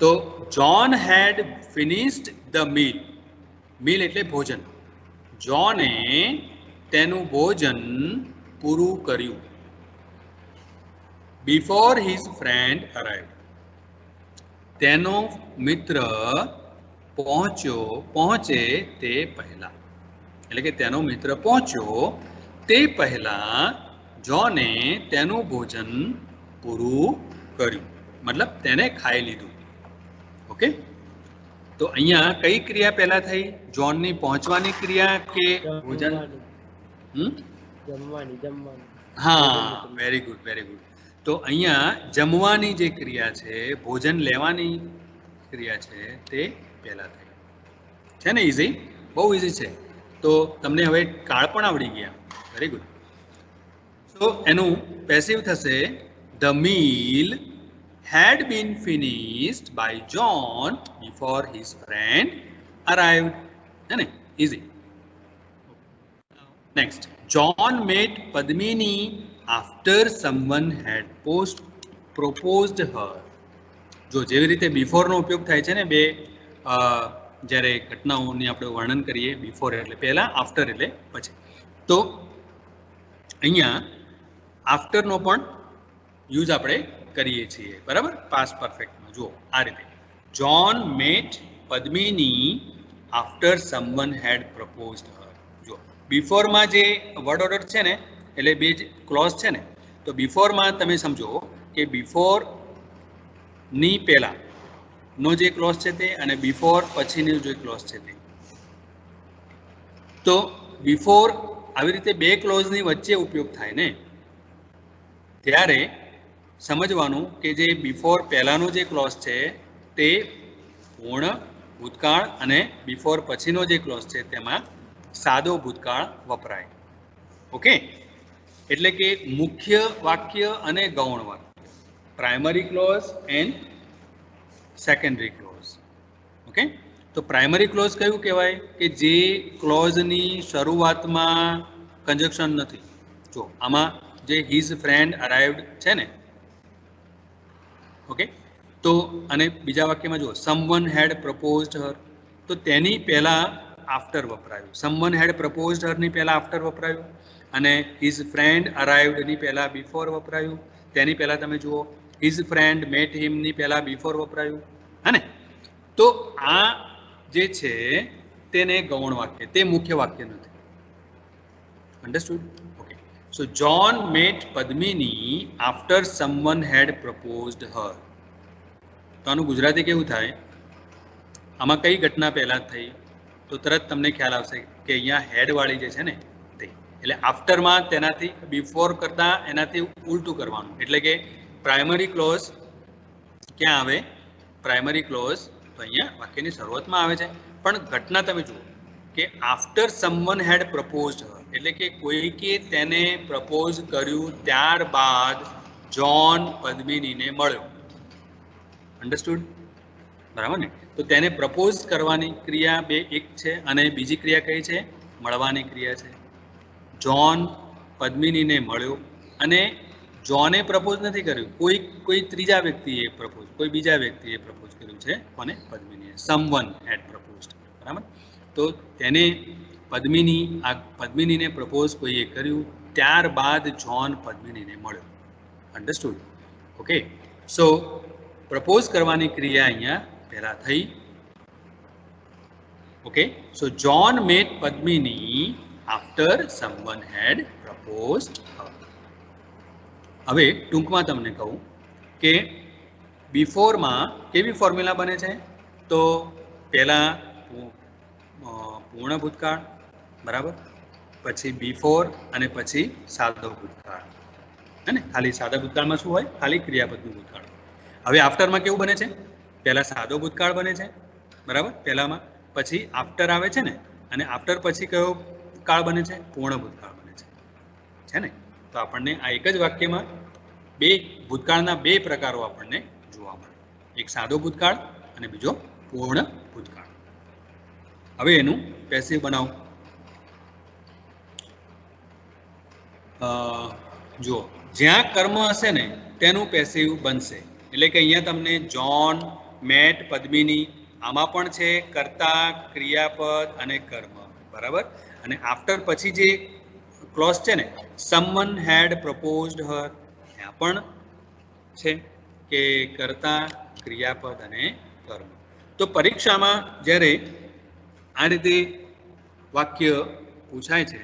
A: તો John had finished the meal. Meal એટલે ભોજન. જોને તેનું ભોજન પૂરું કર્યું. Before his friend arrived. તેનો મિત્ર પહોંચે તે પહેલા. એટલે કે તેનો મિત્ર પહોંચ્યો તે પહેલા જોને તેનું ભોજન પૂરું કર્યું, મતલબ તેને ખાઈ લીધું. ઓકે, તો અહીંયા કઈ ક્રિયા પહેલા થઈ? જોનની પહોંચવાની ક્રિયા કે ભોજન? હા, વેરી ગુડ, વેરી ગુડ. તો અહીંયા જમવાની જે ક્રિયા છે, ભોજન લેવાની ક્રિયા છે, તે પહેલા થઈ છે ને. ઇઝી, બહુ ઇઝી છે. તો તમને હવે કાળ પણ આવડી ગયા. Very good. તો એનું પેસિવ થશે the meal had been finished by John before his friend arrived. है ना? Easy. Next, John met Padmini after someone had proposed her. જો જેવી રીતે બિફોરનો ઉપયોગ થાય છે ને, બે જ્યારે ઘટનાઓની આપણે વર્ણન કરીએ, બિફોર એટલે પહેલા, આફ્ટર એટલે પછી. તો અહીંયા આફ્ટરનો પણ યુઝ આપણે કરીએ છીએ, બરાબર? પાસ્ટ પરફેક્ટમાં જુઓ આ રીતે. John met Padmini after someone had proposed her. જો બિફોરમાં જે વર્ડ ઓર્ડર છે ને, એટલે બે જ ક્લોઝ છે ને, તો બિફોરમાં તમે સમજો કે બિફોર ની પહેલા નો જે ક્લોઝ છે તે, અને બિફોર પછીનો જે ક્લોઝ છે તે. તો બિફોર આવી રીતે બે ક્લોઝની વચ્ચે ઉપયોગ થાય ને, ત્યારે સમજવાનું કે જે બિફોર પહેલાનો જે ક્લોઝ છે તે પૂર્ણ ભૂતકાળ અને બિફોર પછીનો જે ક્લોઝ છે તેમાં સાદો ભૂતકાળ વપરાય. ઓકે, એટલે કે મુખ્ય વાક્ય અને ગૌણ વાક્ય, primary clause and secondary clause. Okay, તો પ્રાઇમરી ક્લોઝ કયું કહેવાય? કે જે ક્લોઝની શરૂઆતમાં કન્જક્શન નથી. જો આમાં જે હિઝ ફ્રેન્ડ અરાઇવ્ડ છે ને, ઓકે, તો અને બીજા વાક્યમાં જુઓ સમવન હેડ પ્રપોઝડ હર, તો તેની પહેલા આફ્ટર વપરાયું. સમવન હેડ પ્રપોઝડ હરની પહેલા આફ્ટર વપરાયું, અને હિઝ ફ્રેન્ડ અરાઇવ્ડની પહેલા બિફોર વપરાયું. તેની પહેલા તમે જુઓ હિઝ ફ્રેન્ડ મેટ હિમની પહેલા બિફોર વપરાયું, હે ને? તો આ જે છે તેને ગૌણ વાક્ય, તે મુખ્ય વાક્ય નથી. Understood? Okay, so John met Padmini after someone had proposed her. તો આનું ગુજરાતી કેવું થાય? આમાં કઈ ઘટના પહેલા થઈ? તો તરત તમને ખ્યાલ આવશે કે અહીંયા હેડવાળી જે છે ને તે, એટલે આફ્ટરમાં તેનાથી બિફોર કરતાં એનાથી ઉલટું કરવાનું. એટલે કે પ્રાઇમરી ક્લોઝ ક્યાં આવે? પ્રાઇમરી ક્લોઝ તો અહીંયા વાક્યની શરૂઆતમાં આવે છે, પણ ઘટના તમે જુઓ કે આફ્ટર સમવન હેડ પ્રપોઝડ હર, એટલે કે કોઈકે તેને પ્રપોઝ કર્યું ત્યારબાદ જોન પદ્મિનીને મળ્યો. અન્ડરસ્ટુડ? બરાબર ને? તો તેને પ્રપોઝ કરવાની ક્રિયા બે એક છે, અને બીજી ક્રિયા કઈ છે? મળવાની ક્રિયા છે. જોન પદ્મિનીને મળ્યો, અને જોને પ્રપોઝ નથી કર્યું, કોઈ ત્રીજા વ્યક્તિએ પ્રપોઝ, કોઈ બીજા વ્યક્તિએ પ્રપોઝ કર્યું છે. કોને? પદ્મિનીએ. Someone had proposed. બરાબર? તો તેને પદ્મિનીને પ્રપોઝ કોઈએ કર્યું, ત્યારબાદ જોન પદ્મિનીને મળ્યો. અન્ડરસ્ટુડ? ઓકે, સો પ્રપોઝ કરવાની ક્રિયા અહીંયા પહેલા થઈ. Okay, so John met Padmini after someone had proposed her. હવે ટૂંકમાં તમને કહું કે બિફોરમાં કેવી ફોર્મ્યુલા બને છે, તો પહેલા પૂર્ણ ભૂતકાળ, બરાબર, પછી બિફોર અને પછી સાદો ભૂતકાળ, હે ને. ખાલી સાદા ભૂતકાળમાં શું હોય, ખાલી ક્રિયાપદનું ભૂતકાળ. હવે આફ્ટરમાં કેવું બને છે, પહેલા સાદો ભૂતકાળ બને છે, બરાબર, પહેલામાં, પછી આફ્ટર આવે છે ને, અને આફ્ટર પછી કયો કાળ બને છે, પૂર્ણ ભૂતકાળ બને છે ને. તો આપણને આ એક જ વાક્યમાં બે ભૂતકાળના બે પ્રકારો આપણને જોવા મળે, એક સાદો ભૂતકાળ અને બીજો પૂર્ણ ભૂતકાળ. હવે એનું પેસિવ બનાવો. જુઓ, જ્યાં કર્મ હશે ને તેનું પેસિવ બનશે. એટલે કે અહીંયા તમને જોન મેટ પદ્મિની, આમાં પણ છે કર્તા, ક્રિયાપદ અને કર્મ, બરાબર. અને આફ્ટર પછી જે ક્લોઝ છે ને, સમવન હેડ પ્રપોઝડ હર, ત્યાં પણ છે કે કર્તા, ક્રિયાપદ અને કર્મ. તો પરીક્ષામાં જ્યારે આ રીતે વાક્ય પૂછાય છે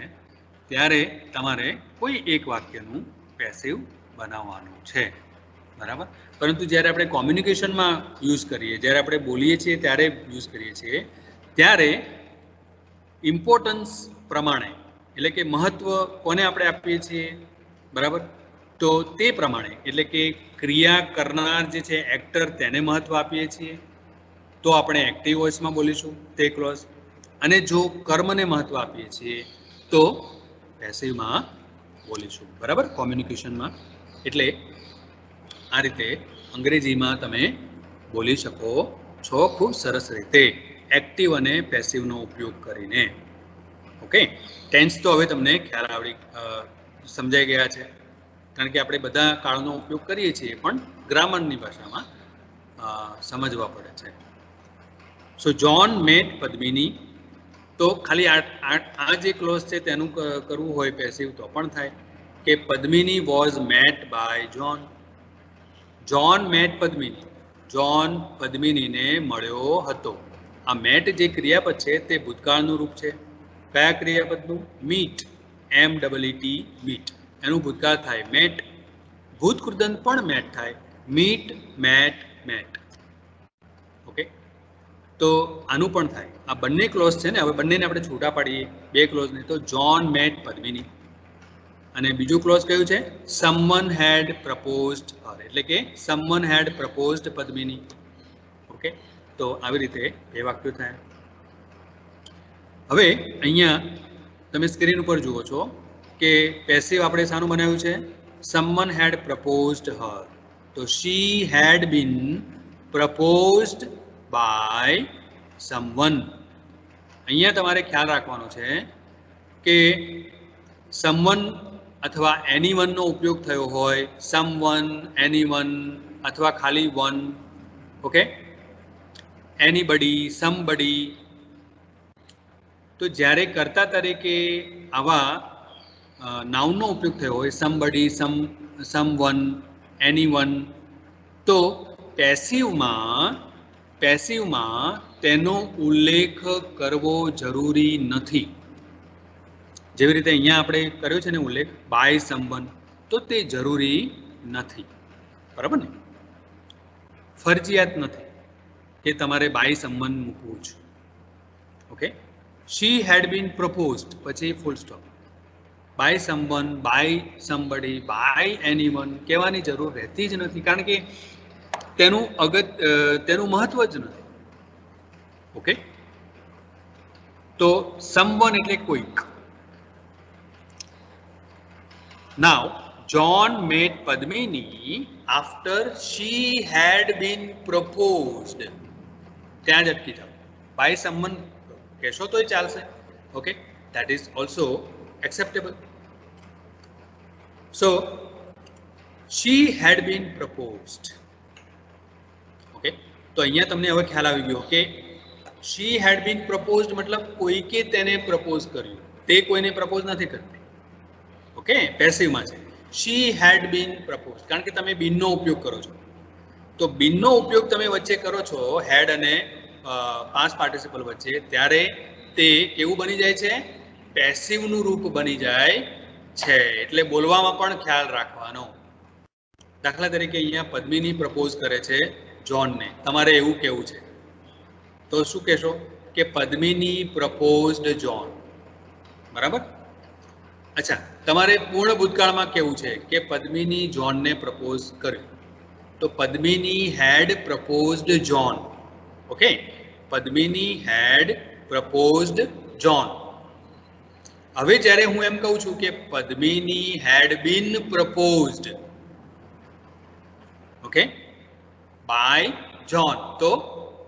A: ત્યારે તમારે કોઈ એક વાક્યનું પેસિવ બનાવવાનું છે, બરાબર. પરંતુ જ્યારે આપણે કોમ્યુનિકેશનમાં યુઝ કરીએ, જ્યારે આપણે બોલીએ છીએ ત્યારે યુઝ કરીએ છીએ, ત્યારે ઇમ્પોર્ટન્સ પ્રમાણે, એટલે કે મહત્વ કોને આપણે આપીએ છીએ, બરાબર, તો તે પ્રમાણે, એટલે કે ક્રિયા કરનાર જે છે એક્ટર, તેને મહત્વ આપીએ છીએ તો આપણે એક્ટિવ વોઇસમાં બોલીશું તે ક્લોઝ. અને જો કર્મને મહત્વ આપીએ છીએ તો પેસિવમાં બોલીશું, બરાબર, કોમ્યુનિકેશનમાં. એટલે આ રીતે અંગ્રેજીમાં તમે બોલી શકો છો ખૂબ સરસ રીતે, એક્ટિવ અને પેસિવનો ઉપયોગ કરીને. ઓકે, ટેન્સ તો હવે તમને ખ્યાલ સમજાઈ ગયા છે, કારણ કે આપણે બધા કાળનો ઉપયોગ કરીએ છીએ, પણ ગ્રામરની ભાષામાં સમજવા પડે છે. સો જોન મેટ પદ્મિની, તો ખાલી આ જે ક્લોઝ છે તેનું કરવું હોય પેસિવ તો પણ થાય કે Padmini was met by John. John met Padmini, John પદ્મિનીને મળ્યો હતો. આ મેટ જે ક્રિયાપદ છે તે ભૂતકાળનું રૂપ છે. કયા ક્રિયાપદનું? મીટ, MEET, મીટ, એનું ભૂતકાળ થાય મેટ. ભૂતકૃદંત પણ મેટ થાય, મીટ, મેટ, મેટ. ઓકે, તો આનું પણ થાય. આ બંને ક્લોઝ છે ને, હવે બંનેને આપણે છૂટા પાડીએ, બે ક્લોઝને. તો જોન મેટ પદ્મિની, અને બીજું ક્લોઝ કયું છે? સમવન હેડ પ્રપોઝડ હર, એટલે કે someone had proposed Padmini. Okay, તો આવી રીતે બે વાક્યો થાય. હવે અહીંયા તમે સ્ક્રીન ઉપર જુઓ છો કે પેસિવ આપણે શાનું બનાવ્યું છે? Someone had proposed her. તો શી હેડ બીન પ્રપોઝડ બાય સમવન. અહીંયા તમારે ખ્યાલ રાખવાનો છે કે સમવન અથવા એનીવનનો ઉપયોગ થયો હોય, સમવન, એનીવન અથવા ખાલી વન. Okay, anybody, somebody. તો જ્યારે કર્તા તરીકે આવા નાઉનનો ઉપયોગ થયો હોય, સમબડી, સમવન, એનીવન, તો પેસિવમાં તેનો ઉલ્લેખ કરવો જરૂરી નથી. જેવી રીતે અહીંયા આપણે કર્યો છે ને ઉલ્લેખ બાય સમવન, તો તે જરૂરી નથી, બરાબર ને? ફરજિયાત નથી કે તમારે બાય સમવન મૂકવું છે. Okay, she head been proposed, પછી full stop. By someone, by somebody, by anyone કહેવાની જરૂર રહેતી જ નથી, કારણ કે તેનું મહત્વ જ નથી. ઓકે, તો સમવન એટલે કોઈક. Now, John met Padmini after she had been proposed. ત્યાં જ અટકી જાઓ. By someone કહેશો તોય ચાલશે. Okay, that is also acceptable. So, she had been proposed. Okay, તો અહીંયા તમને હવે ખ્યાલ આવી ગયો કે she had been proposed મતલબ કોઈકે તેને પ્રપોઝ કર્યું, તે કોઈને પ્રપોઝ નથી કરતી. ઓકે, પેસિવમાં છે. શી હેડ બીન પ્રપોઝ, કારણ કે તમે બીનનો ઉપયોગ કરો છો, તો બીનનો ઉપયોગ તમે વચ્ચે કરો છો હેડ અને પાસ્ટ પાર્ટિસિપલ વચ્ચે, ત્યારે તે કેવું બની જાય છે? પેસિવનું રૂપ બની જાય છે. એટલે બોલવામાં પણ ખ્યાલ રાખવાનો. દાખલા તરીકે અહીંયા પદ્મિની પ્રપોઝ કરે છે જોનને. તમારે એવું કેવું છે તો શું કહેશો? કે પદ્મિની પ્રપોઝડ જોન. બરાબર? અચ્છા, તમારે પૂર્ણ ભૂતકાળમાં કેવું છે કે પદ્મિની જોનને પ્રપોઝ કર્યું. તો પદ્મિની હેડ પ્રપોઝડ જોન. ઓકે, પદ્મિની હેડ પ્રપોઝડ જોન. હવે જ્યારે હું એમ કહું છું કે પદ્મિની હેડ been proposed, okay, by John, તો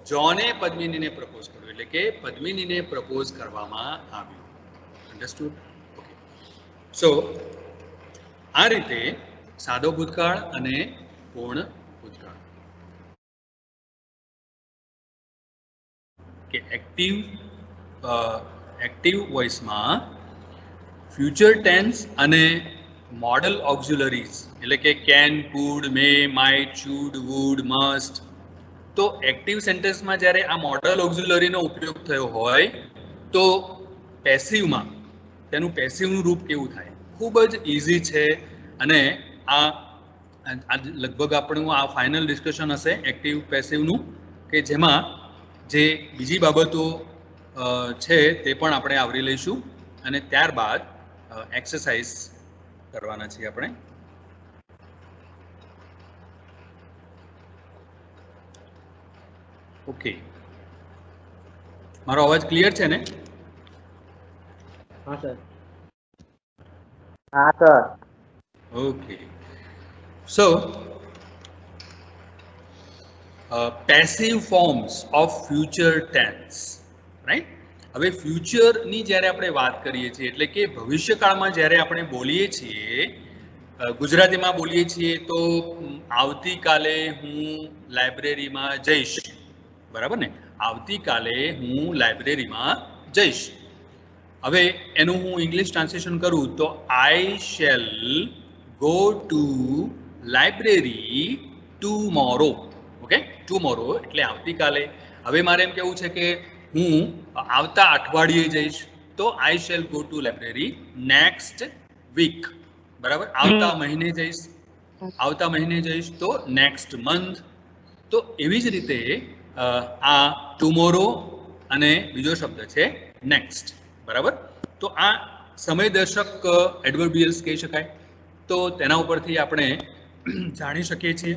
A: જોને પદ્મિનીને પ્રપોઝ કર્યું, એટલે કે પદ્મિનીને પ્રપોઝ કરવામાં આવ્યું. અન્ડરસ્ટુડ? ઓકે, સો આ રીતે સાદો ભૂતકાળ અને પૂર્ણ ભૂતકાળ. કે એક્ટિવ વોઇસમાં future tense and modal auxiliaries, એટલે કે can, could, may, might, should, would, must. તો એક્ટિવ સેન્ટેન્સમાં જ્યારે આ મોડલ ઓક્ઝિલરીનો ઉપયોગ થયો હોય તો પેસિવમાં તેનું પેસિવનું રૂપ કેવું થાય? ખૂબ જ ઇઝી છે. અને આ લગભગ આપણું આ ફાઇનલ ડિસ્કશન હશે એક્ટિવ પેસિવનું, કે જેમાં જે બીજી બાબતો છે તે પણ આપણે આવરી લઈશું. અને ત્યારબાદ એક્સરસાઇઝ કરવાના છીએ આપણે. ઓકે, મારો અવાજ ક્લિયર છે ને?
B: હા સર. હા sir.
A: Okay, so passive forms of future tense, right? હવે ફ્યુચરની જ્યારે આપણે વાત કરીએ છીએ, એટલે કે ભવિષ્યકાળમાં જ્યારે આપણે બોલીએ છીએ, ગુજરાતીમાં બોલીએ છીએ તો આવતીકાલે હું લાઇબ્રેરીમાં જઈશ. બરાબર ને? આવતીકાલે હું લાઇબ્રેરીમાં જઈશ. હવે એનું હું ઇંગ્લિશ ટ્રાન્સલેશન કરું તો I shall go to library tomorrow. Okay, tomorrow એટલે આવતીકાલે. હવે મારે એમ કહેવું છે કે હું આવતા અઠવાડિયે જઈશ, તો I shall go to library next week. બરાબર? આવતા મહિને જઈશ, આવતા મહિને જઈશ તો નેક્સ્ટ મંથ. તો એવી જ રીતે આ ટુમોરો અને બીજો શબ્દ છે નેક્સ્ટ. બરાબર? તો આ સમયદર્શક એડવર્બિયલ્સ કહી શકાય. તો તેના ઉપરથી આપણે જાણી શકીએ છીએ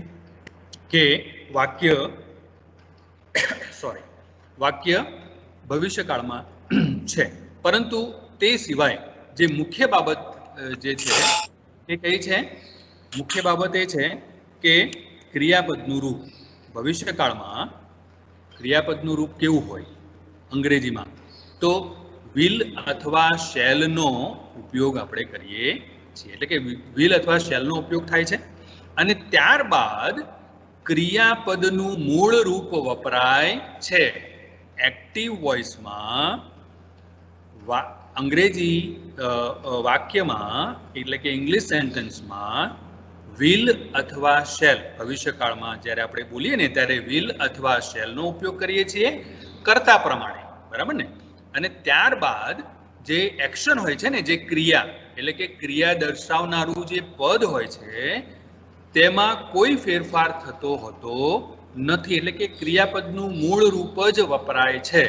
A: કે વાક્ય ભવિષ્યકાળમાં છે. પરંતુ તે સિવાય જે મુખ્ય બાબત જે છે એ કઈ છે? મુખ્ય બાબત એ છે કે ક્રિયાપદનું રૂપ. ભવિષ્યકાળમાં ક્રિયાપદનું રૂપ કેવું હોય અંગ્રેજીમાં? તો વિલ અથવા શેલનો ઉપયોગ આપણે કરીએ છીએ. એટલે કે વિલ અથવા શેલનો ઉપયોગ થાય છે અને ત્યારબાદ ક્રિયાપદનું મૂળ રૂપ વપરાય છે. એક્ટિવ વોઇસમાં અંગ્રેજી વાક્યમાં, એટલે કે ઇંગ્લિશ સેન્ટેન્સમાં વિલ અથવા શેલ ભવિષ્યકાળમાં જ્યારે આપણે બોલીએ ને ત્યારે વિલ અથવા શેલનો ઉપયોગ કરીએ છીએ કર્તા પ્રમાણે. બરાબર ને? અને ત્યારબાદ જે એક્શન હોય છે ને, જે ક્રિયા, એટલે કે ક્રિયા દર્શાવનારું જે પદ હોય છે તેમાં કોઈ ફેરફાર થતો હોતો નથી. એટલે કે ક્રિયાપદનું મૂળ રૂપ જ વપરાય છે.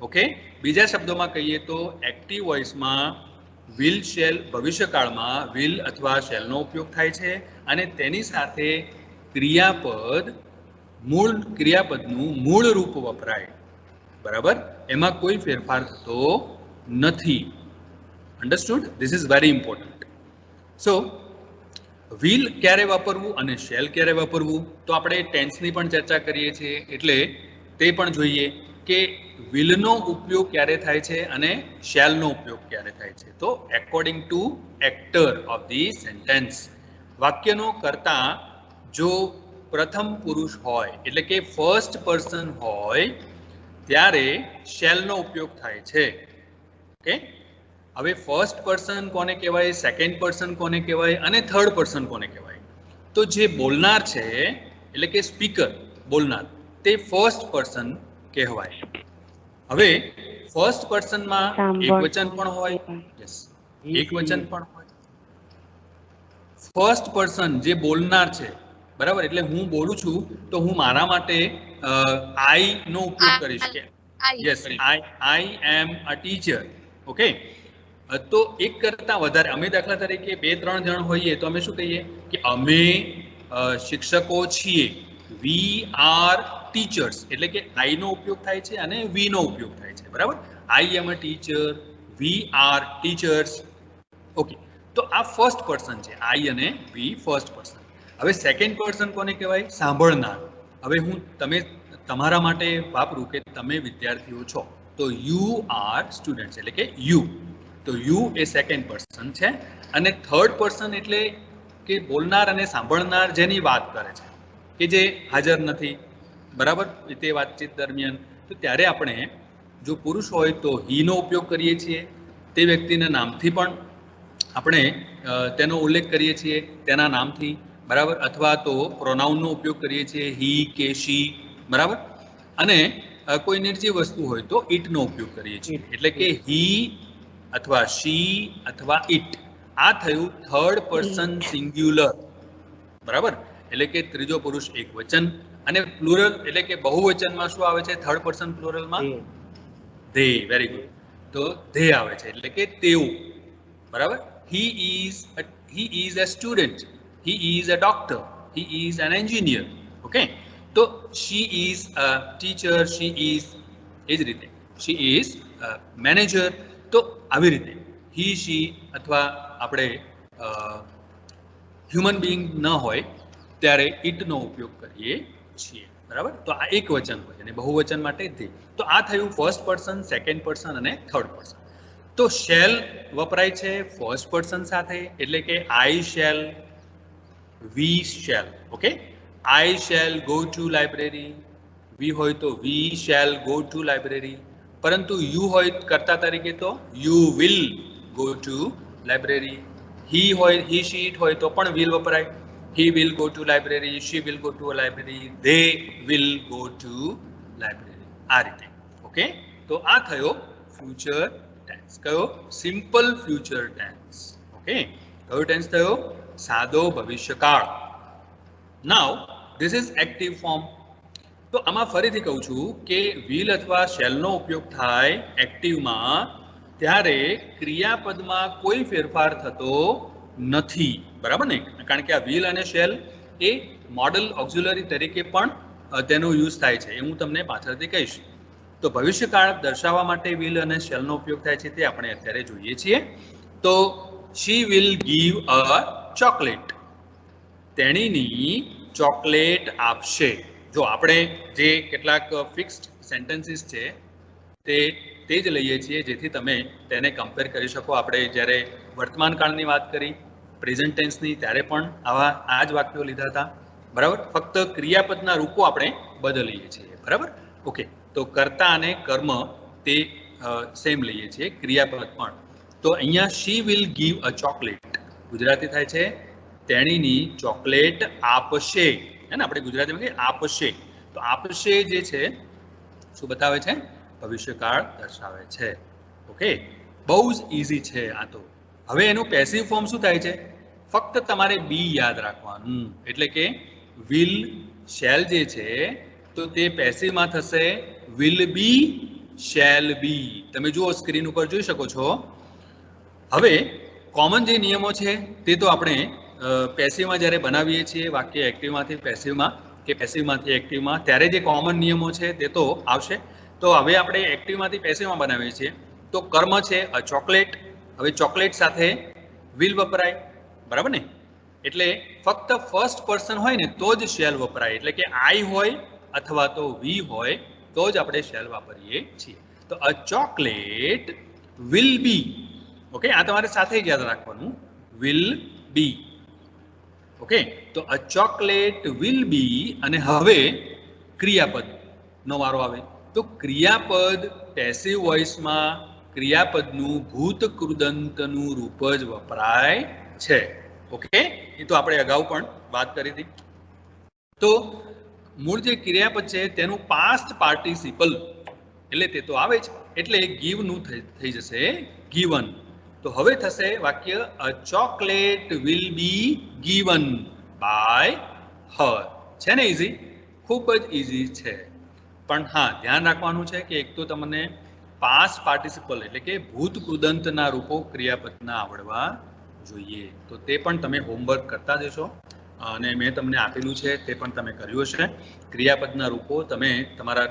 A: ઓકે, બીજા શબ્દોમાં કહીએ તો એક્ટિવ વોઇસમાં વિલ શેલ ભવિષ્યકાળમાં વિલ અથવા શેલનો ઉપયોગ થાય છે અને તેની સાથે ક્રિયાપદનું મૂળ રૂપ વપરાય. બરાબર? એમાં કોઈ ફેરફાર થતો નથી. Understood? This is very important. So will ક્યારે વાપરવું અને શેલ ક્યારે વાપરવું, તો આપણે ટેન્સની પણ ચર્ચા કરીએ છીએ એટલે તે પણ જોઈએ કે વિલનો ઉપયોગ ક્યારે થાય છે અને શેલનો ઉપયોગ ક્યારે થાય છે. તો according to actor of the sentence, વાક્યનો કર્તા જો પ્રથમ પુરુષ હોય, એટલે કે ફર્સ્ટ પર્સન હોય, ત્યારે શેલનો ઉપયોગ થાય છે. ઓકે, હવે ફર્સ્ટ પર્સન કોને કહેવાય, સેકન્ડ પર્સન કોને કહેવાય અને થર્ડ પર્સન કોને કહેવાય? તો જે બોલનાર છે, એટલે કે સ્પીકર, બોલનાર, તે ફર્સ્ટ પર્સન કહેવાય. હવે ફર્સ્ટ પર્સનમાં એકવચન પણ હોય, યસ, એકવચન પણ હોય. ફર્સ્ટ પર્સન જે બોલનાર છે, બરાબર, એટલે હું બોલું છું તો હું મારા માટે આઈ નો ઉપયોગ કરીશ કે yes, I am a teacher. Okay, તો એક કરતા વધારે, અમે દાખલા તરીકે 2-3 જણ હોઈએ તો અમે શું કહીએ કે અમે શિક્ષકો છીએ, વી આર ટીચર્સ. એટલે કે આઈ નો ઉપયોગ થાય છે અને વી નો ઉપયોગ થાય છે, બરાબર. I am a teacher, we are teachers. Okay, તો આ ફર્સ્ટ પર્સન છે, આઈ અને વી ફર્સ્ટ પર્સન. હવે સેકન્ડ પર્સન કોને કહેવાય? સાંભળનાર. હવે હું તમારા માટે વાપરું કે તમે વિદ્યાર્થીઓ છો, તો યુ આર સ્ટુડન્ટ્સ, એટલે કે યુ. તો યુ એ સેકન્ડ પર્સન છે. અને થર્ડ પર્સન એટલે કે બોલનાર અને સાંભળનાર જેની વાત કરે છે, કે જે હાજર નથી, બરાબર, તે વાતચીત દરમિયાન. તો ત્યારે આપણે જો પુરુષ હોય તો હી નો ઉપયોગ કરીએ છીએ, તે વ્યક્તિના નામથી પણ આપણે તેનો ઉલ્લેખ કરીએ છીએ, તેના નામથી, બરાબર, અથવા તો પ્રોનાઉનનો ઉપયોગ કરીએ છીએ, હી કે શી, બરાબર. અને કોઈ નિર્જીવ વસ્તુ હોય તો ઇટનો ઉપયોગ કરીએ છીએ, એટલે કે હી અથવા શી અથવા ઇટ. આ થયું થર્ડ પર્સન સિંગ્યુલર, બરાબર. એટલે કે ત્રીજો પુરુષ એક વચન. અને પ્લુરલ એટલે કે બહુવચનમાં શું આવે છે થર્ડ પર્સન પ્લુરલમાં? ધે. Very good. તો ધે આવે છે, એટલે કે તેઓ, બરાબર. He is a student, he is a doctor, he is an engineer. Okay, તો she is a teacher, she is, એ જ રીતે she is a manager. તો આવી રીતે he she અથવા આપણે હ્યુમન બીઈંગ ન હોય ત્યારે ઇટ નો ઉપયોગ કરીએ છીએ, બરાબર. તો આ એક વચન હોય અને બહુવચન માટે ધે. તો આ થયું ફર્સ્ટ પર્સન, સેકન્ડ પર્સન અને થર્ડ પર્સન. તો શેલ વપરાય છે ફર્સ્ટ પર્સન સાથે, એટલે કે I shall, we shall. Okay, I shall go to library, we હોય તો we shall go to library. પરંતુ યુ હોય કર્તા તરીકે તો you will go to library. He હોય, હી શી ઇટ હોય તો પણ વિલ વપરાય, he will go to library, she will go to library, they will go to library. આ રીતે. ઓકે, તો આ થયો ફ્યુચર ટેન્સ. કયો? Simple future tense. ઓકે, કયો ટેન્સ થયો? સાદો ભવિષ્યકાળ. Now this is active form. તો આમાં ફરીથી કહું છું કે વિલ અથવા શેલનો ઉપયોગ થાય એક્ટિવમાં ત્યારે ક્રિયાપદમાં કોઈ ફેરફાર થતો નથી, બરાબર ને? કારણ કે આ વિલ અને શેલ એ મોડલ ઓક્ઝિલરી તરીકે પણ તેનો યુઝ થાય છે, એ હું તમને પાછળથી કહીશ. તો ભવિષ્યકાળ દર્શાવવા માટે વિલ અને શેલનો ઉપયોગ થાય છે, તે આપણે અત્યારે જોઈએ છીએ. તો she will give a chocolate, તેણીની ચોકલેટ આપશે. જો આપણે જે કેટલાક ફિક્સ્ડ સેન્ટેન્સીસ છે તે જ લઈએ છીએ, જેથી તમે તેને કમ્પેર કરી શકો. આપણે જ્યારે વર્તમાન કાળની વાત કરી પ્રેઝન્ટ ટેન્સની, ત્યારે પણ આ જ વાક્યો લીધા હતા, બરાબર. ફક્ત ક્રિયાપદના રૂપો આપણે બદલીએ છીએ, બરાબર. ઓકે, તો કર્તા અને કર્મ તે સેમ લઈએ છીએ, ક્રિયાપદ પણ. તો અહીંયા she will give a chocolate, Gujarati થાય છે તેણીની ચોકલેટ આપશે, હે ને? આપણે ગુજરાતીમાં કહીએ આપશે. તો આપશે જે છે શું બતાવે છે? ભવિષ્યકાળ દર્શાવે છે. ઓકે, બહુ જ ઇઝી છે આ તો. હવે એનું પેસિવ ફોર્મ શું થાય છે? ફક્ત તમારે બી યાદ રાખવાનું, એટલે કે વિલ શેલ જે છે તો તે પેસિવમાં થશે વિલ બી શેલ બી. તમે જુઓ સ્ક્રીન ઉપર જોઈ શકો છો. હવે કોમન જે નિયમો છે તે તો આપણે પેસિવમાં જ્યારે બનાવીએ છીએ વાક્ય એક્ટિવમાંથી પેસિવમાં કે પેસિવમાંથી એક્ટિવમાં, ત્યારે જે કોમન નિયમો છે તે તો આવશે. તો હવે આપણે એક્ટિવમાંથી પેસિવમાં બનાવીએ છીએ. તો કર્મ છે અ ચોકલેટ. હવે ચોકલેટ સાથે વિલ વપરાય, બરાબર ને? એટલે ફક્ત ફર્સ્ટ પર્સન હોય ને તો જ શેલ વપરાય, એટલે કે આઈ હોય અથવા તો વી હોય તો જ આપણે શેલ વાપરીએ છીએ. તો a chocolate will B. Okay, આ તમારે સાથે જ યાદ રાખવાનું, વિલ બી. ઓકે, તો અ ચોકલેટ વિલ બી. અને હવે ક્રિયાપદ નો વારો આવે. તો ક્રિયાપદ પેસિવ વોઇસમાં ક્રિયાપદનું ભૂત કૃદંતનું રૂપ જ વપરાય છે. ઓકે, એ તો આપણે અગાઉ પણ વાત કરી હતી. તો મૂળ જે ક્રિયાપદ છે તેનું પાસ્ટ પાર્ટિસિપલ એટલે તે તો આવે જ, એટલે ગીવ નું થઈ જશે ગીવન. તો હવે થશે વાક્ય a chocolate will be given by her. છે ને ઇઝી? ખૂબ જ ઇઝી છે. પણ હા, ધ્યાન રાખવાનું છે કે એક તો તમને પાસ્ટ પાર્ટિસિપલ એટલે કે ભૂત કૃદંતના રૂપો ક્રિયાપદના આવડવા જોઈએ. તો તે પણ તમે હોમવર્ક કરતા જશો અને મેં તમને આપેલું છે તે પણ તમે કર્યું હશે. ક્રિયાપદના રૂપો તમે તમારા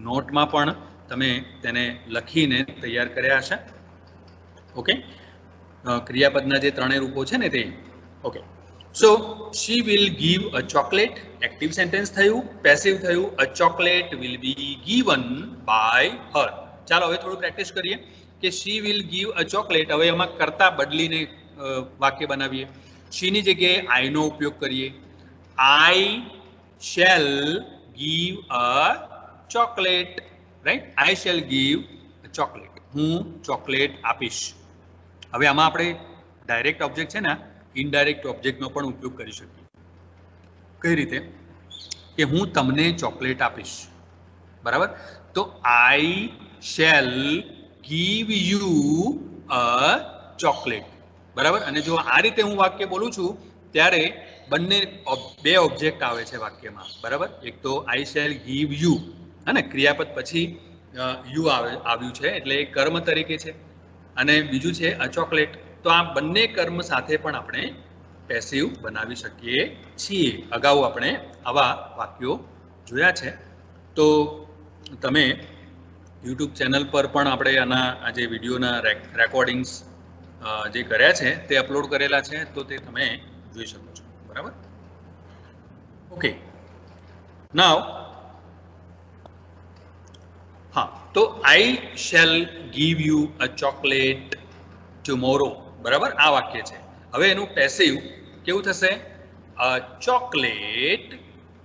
A: નોટમાં પણ તમે તેને લખીને તૈયાર કર્યા હશે. ઓકે, ક્રિયાપદના જે ત્રણેય રૂપો છે ને તે. Okay, so she will give a chocolate active sentence થયું. પેસિવ થયું a chocolate will be given by her. ચાલો હવે થોડું પ્રેક્ટિસ કરીએ કે she will give a chocolate. હવે એમાં કરતા બદલીને વાક્ય બનાવીએ. શીની જગ્યાએ આઈનો ઉપયોગ કરીએ. આઈ shall give a chocolate. Right, I shall give a chocolate. હું ચોકલેટ આપીશ. હવે આમાં આપણે ડાયરેક્ટ ઓબ્જેક્ટ છે ને ઇનડાયરેક્ટ ઓબ્જેક્ટનો પણ ઉપયોગ કરી શકીએ. કઈ રીતે? કે હું તમને ચોકલેટ આપીશ. બરાબર, તો I shall give you a chocolate. બરાબર, અને જો આ રીતે હું વાક્ય બોલું છું ત્યારે બંને બે ઓબ્જેક્ટ આવે છે વાક્યમાં. બરાબર, એક તો આઈ શેલ ગીવ યુ અને ક્રિયાપદ પછી યુ આવ્યું છે એટલે એ કર્મ તરીકે છે, અને બીજું છે અ ચોકલેટ. તો આ બંને કર્મ સાથે પણ આપણે પેસિવ બનાવી શકીએ છીએ. અગાઉ આપણે આવા વાક્યો જોયા છે. તો તમે યુટ્યુબ ચેનલ પર પણ આપણે આના આ જે વિડીયોના રેકોર્ડિંગ્સ જે કર્યા છે તે અપલોડ કરેલા છે, તો તે તમે જોઈ શકો છો. બરાબર, ઓકે. નાવ હા, તો I shall give you a chocolate tomorrow. બરાબર, આ વાક્ય છે. હવે એનું પેસિવ કેવું થશે? A chocolate.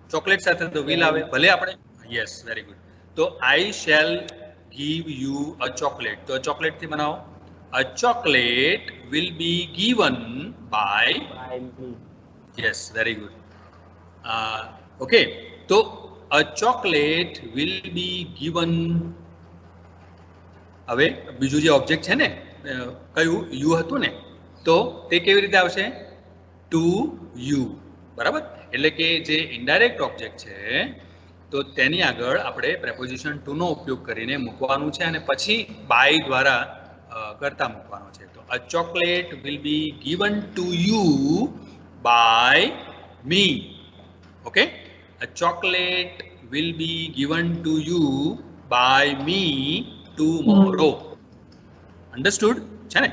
A: ચોકલેટ સાથે તો વિલ આવે, ભલે આપણે યસ, વેરી ગુડ. તો I shall give you a chocolate. તો ચોકલેટ થી બનાવો. A chocolate will be given by. Yes, very good. Okay, તો a chocolate will be given. હવે બીજું જે ઓબ્જેક્ટ છે ને કયું યુ હતું ને, તો તે કેવી રીતે આવશે? To you. બરાબર, એટલે કે જે ઇનડાયરેક્ટ ઓબ્જેક્ટ છે તો તેની આગળ આપણે પ્રેપોઝિશન ટુ નો ઉપયોગ કરીને મૂકવાનું છે અને પછી બાય દ્વારા કરતા મૂકવાનું છે. તો a chocolate will be given to you by me. Okay, a chocolate will be given to you by me tomorrow. Understood છે ને?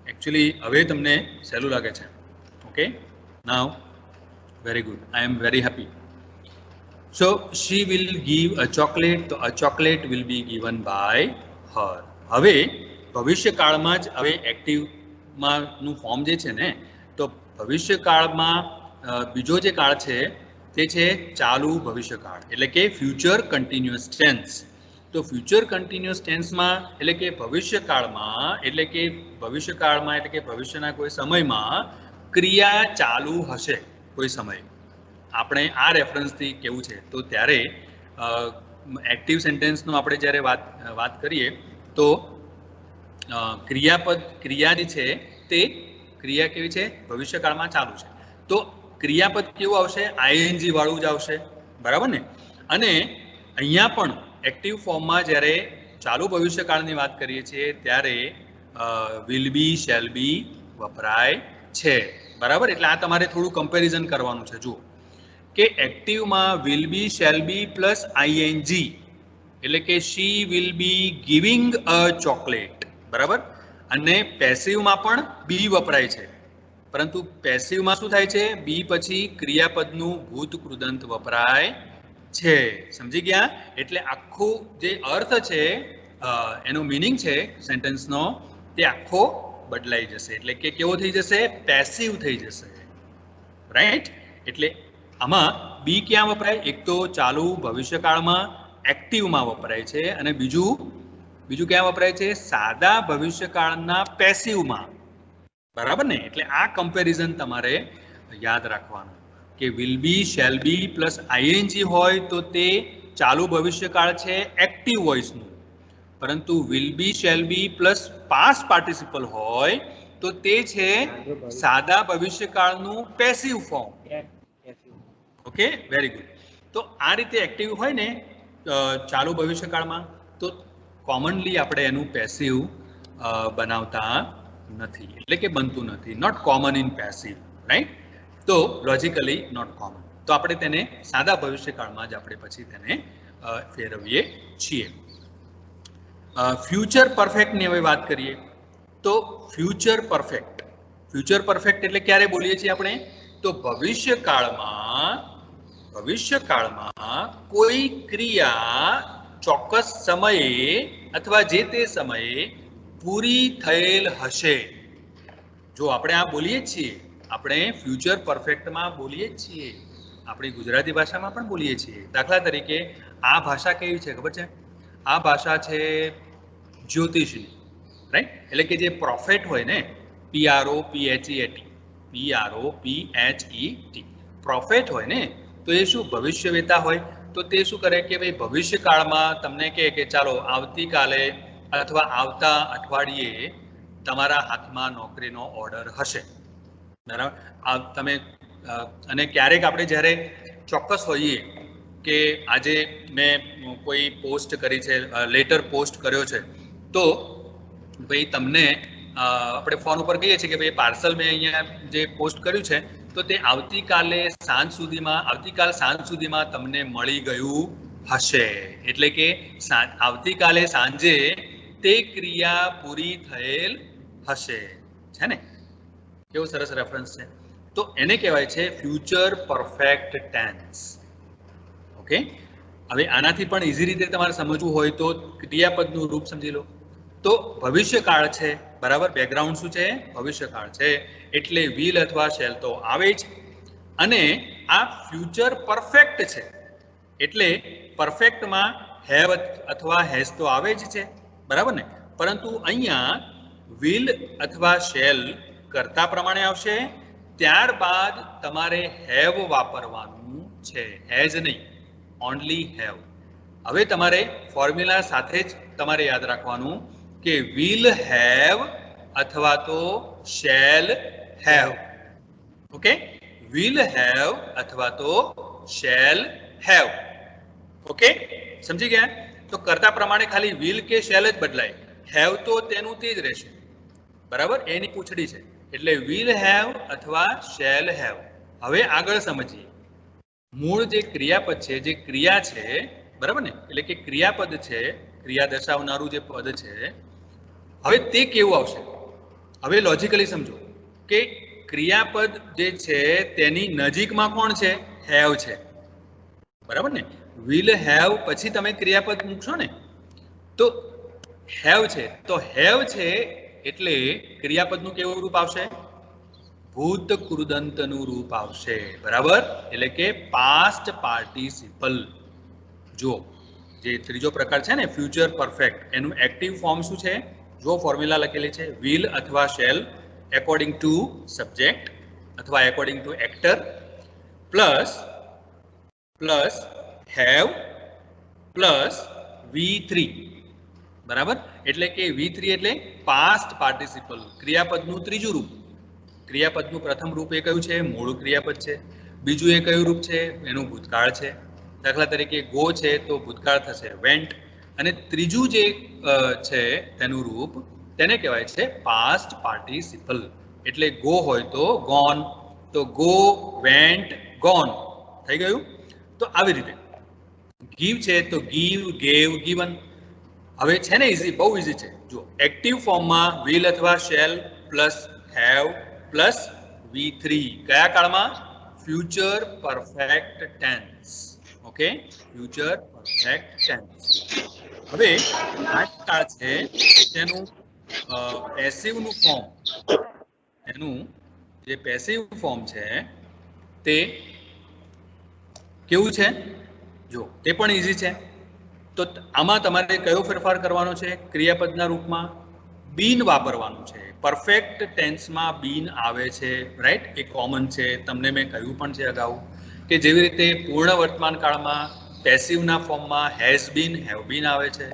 A: એકચ્યુઅલી હવે તમને સહેલું લાગે છે. Okay, now very good, I am very happy. So she will give a chocolate. તો a chocolate will be given by her. હવે ભવિષ્યકાળમાં જ હવે એક્ટિવમાં નું ફોર્મ જે છે ને, તો ભવિષ્યકાળમાં બીજો જે કાળ છે તે છે ચાલુ ભવિષ્યકાળ એટલે કે ફ્યુચર કન્ટિન્યુઅસ ટેન્સ. તો ફ્યુચર કન્ટિન્યુઅસ ટેન્સમાં એટલે કે ભવિષ્યકાળમાં એટલે કે ભવિષ્યના કોઈ સમયમાં ક્રિયા ચાલુ હશે કોઈ સમય. આપણે આ રેફરન્સથી કેવું છે તો ત્યારે એક્ટિવ સેન્ટેન્સનો આપણે જ્યારે વાત કરીએ તો ક્રિયા જે છે તે ક્રિયા કેવી છે? ભવિષ્યકાળમાં ચાલુ છે. તો ક્રિયાપદ કેવું આવશે? આઈએનજી વાળું જ આવશે. બરાબર ને? અને અહીંયા પણ એક્ટિવ ફોર્મમાં જ્યારે ચાલુ ભવિષ્યકાળની વાત કરીએ છીએ ત્યારે વિલ બી શેલ બી વપરાય છે. બરાબર, એટલે આ તમારે થોડું કમ્પેરિઝન કરવાનું છે. જુઓ કે એક્ટિવમાં will be shall be plus ING એટલે કે she will be giving a chocolate. બરાબર, અને પેસિવમાં પણ બી વપરાય છે, પરંતુ પેસિવમાં શું થાય છે? બી પછી ક્રિયાપદનું ભૂત કૃદંત વપરાય છે. સમજી ગયા? એટલે આખું જે અર્થ છે એનો મીનિંગ છે સેન્ટેન્સનો તે આખો બદલાઈ જશે. એટલે કે કેવો થઈ જશે? પેસિવ થઈ જશે. રાઈટ? એટલે આમાં બી ક્યાં વપરાય? એક તો ચાલુ ભવિષ્યકાળમાં એક્ટિવમાં વપરાય છે અને બીજું ક્યાં વપરાય છે? સાદા ભવિષ્યકાળના પેસિવમાં. બરાબર ને? એટલે આ કમ્પેરિઝન તમારે યાદ રાખવાનું કે will be shall be plus ING હોય તો તે ચાલુ ભવિષ્યકાળ છે એક્ટિવ વોઇસનું, પરંતુ will be shall be plus past participle હોય તો તે છે સાદા ભવિષ્યકાળનું passive form. Okay, very good. તો આ રીતે એક્ટિવ હોય ને ચાલુ ભવિષ્યકાળમાં તો કોમનલી આપણે એનું પેસિવ બનાવતા નથી, એટલે કે બનતું નથી. Not common in passive, right? તો લોજિકલી નોટ કોમન. તો આપણે તેને સાદા ભવિષ્યકાળમાં જ આપણે પછી તેને ફેરવીએ છીએ. ફ્યુચર પરફેક્ટની હવે વાત કરીએ તો ફ્યુચર પરફેક્ટ એટલે ક્યારે બોલીએ છીએ આપણે? તો ભવિષ્યકાળમાં કોઈ ક્રિયા ચોક્કસ સમયે અથવા જે તે સમયે પૂરી થયેલ હશે. જો આપણે આ બોલીએ છીએ, આપણે ફ્યુચર પરફેક્ટમાં બોલીએ છીએ, આપણી ગુજરાતી ભાષામાં પણ બોલીએ છીએ. દાખલા તરીકે આ ભાષા કેવી છે ખબર છે? આ ભાષા છે જ્યોતિષની, રાઈટ? એટલે કે જે પ્રોફેટ હોય ને, PROPHET, પ્રોફેટ હોય ને, તો એ શું ભવિષ્યવેતા હોય? તો તે શું કરે કે ભાઈ ભવિષ્યકાળમાં તમને કહે કે ચાલો આવતીકાલે અથવા આવતા અઠવાડિયે તમારા હાથમાં નોકરીનો ઓર્ડર હશે, બરાબર? તમે અને ક્યારેક આપણે જ્યારે ચોક્કસ હોઈએ કે આજે મેં કોઈ પોસ્ટ કરી છે, લેટર પોસ્ટ કર્યો છે, તો ભાઈ તમને આપણે ફોન ઉપર કહીએ છીએ કે ભાઈ પાર્સલ મેં અહીંયા જે પોસ્ટ કર્યું છે તો તે આવતીકાલ સાંજ સુધીમાં તમને મળી ગયું હશે. એટલે કે આવતીકાલે સાંજે તે ક્રિયા પૂરી થયેલ હશે, છે ને? કેવો સરસ રેફરન્સ છે. તો એને કહેવાય છે ફ્યુચર પરફેક્ટ ટેન્સ. ઓકે, હવે આનાથી પણ ઇઝી રીતે તમારે સમજવું હોય તો ક્રિયાપદનું રૂપ સમજી લો. તો ભવિષ્યકાળ છે, બરાબર? બેકગ્રાઉન્ડ શું છે? ભવિષ્યકાળ છે, એટલે વિલ અથવા શેલ તો આવે જ. અને આ ફ્યુચર પરફેક્ટ છે એટલે પરફેક્ટમાં હેવ અથવા હેઝ તો આવે જ છે, બરાબર ને? પરંતુ અહીંયા વિલ અથવા શેલ કર્તા પ્રમાણે આવશે, ત્યારબાદ તમારે હેવ વાપરવાનું છે, હેઝ નહીં, ઓનલી હેવ. હવે તમારે ફોર્મ્યુલા સાથે જ તમારે યાદ રાખવાનું કે વિલ હેવ અથવા તો shall have. Okay, will have અથવા તો શેલ હેવ. ઓકે, સમજી ગયા? તો કર્તા પ્રમાણે ખાલી વિલ કે શેલ જ બદલાય, હેવ તો તેનું તે જ રહેશે, બરાબર? એની પૂંછડી છે, એટલે વિલ હેવ અથવા શેલ હેવ. હવે આગળ સમજીએ. મૂળ જે ક્રિયાપદ છે, જે ક્રિયા છે, બરાબર ને? એટલે કે ક્રિયાપદ છે, ક્રિયા દર્શાવનારું જે પદ છે, હવે તે કેવું આવશે? હવે લોજિકલી સમજો કે ક્રિયાપદ જે છે તેની નજીકમાં કોણ છે? હેવ છે, બરાબર ને? વિલ હેવ પછી તમે ક્રિયાપદ મૂકશો ને, તો હેવ છે, તો હેવ છે એટલે ક્રિયાપદનું કેવું રૂપ આવશે? ભૂત કૃદંતનું રૂપ આવશે, બરાબર? એટલે કે પાસ્ટ પાર્ટિસિપલ. જો જે ત્રીજો પ્રકાર છે ને ફ્યુચર પરફેક્ટ, એનું એક્ટિવ ફોર્મ શું છે? જો ફોર્મ્યુલા લખેલી છે, વિલ અથવા શેલ એકોર્ડિંગ ટુ સબ્જેક્ટ અથવા according to actor plus have plus V3, બરાબર? એટલે કે V3 એટલે પાસ્ટ પાર્ટિસિપલ, ક્રિયાપદનું ત્રીજું રૂપ. ક્રિયાપદનું પ્રથમ રૂપ એ કયું છે? મૂળ ક્રિયાપદ છે. બીજું એ કયું રૂપ છે? એનું ભૂતકાળ છે. દાખલા તરીકે ગો છે તો ભૂતકાળ થશે વેન્ટ. અને ત્રીજું જે છે તેનું રૂપ, તેને કહેવાય છે પાસ્ટ પાર્ટિસિપલ. એટલે ગો હોય તો ગોન, તો ગો, વેન્ટ, ગોન થઈ ગયું. તો આવી રીતે ગીવ છે તો ગીવ, ગેવ, ગીવન. હવે છે ને ઇઝી, બહુ ઇઝી છે. જો એક્ટિવ ફોર્મમાં વિલ અથવા shell plus have plus V3, કયા કાળમાં? Future perfect tense. Okay, future perfect tense. હવે આ કાળ છે તેનું પેસિવનું ફોર્મ, એનું જે પેસિવ ફોર્મ છે તે કેવું છે? જો તે પણ ઇઝી છે. તો આમાં તમારે કયો ફેરફાર કરવાનો છે? ક્રિયાપદના રૂપમાં બીન વાપરવાનું છે. પરફેક્ટ ટેન્સમાં બીન આવે છે, રાઈટ? એ કોમન છે. તમને મેં કહ્યું પણ છે અગાઉ કે જેવી રીતે પૂર્ણ વર્તમાન કાળમાં પેસિવના ફોર્મમાં હેઝ બીન, હેવ બીન આવે છે.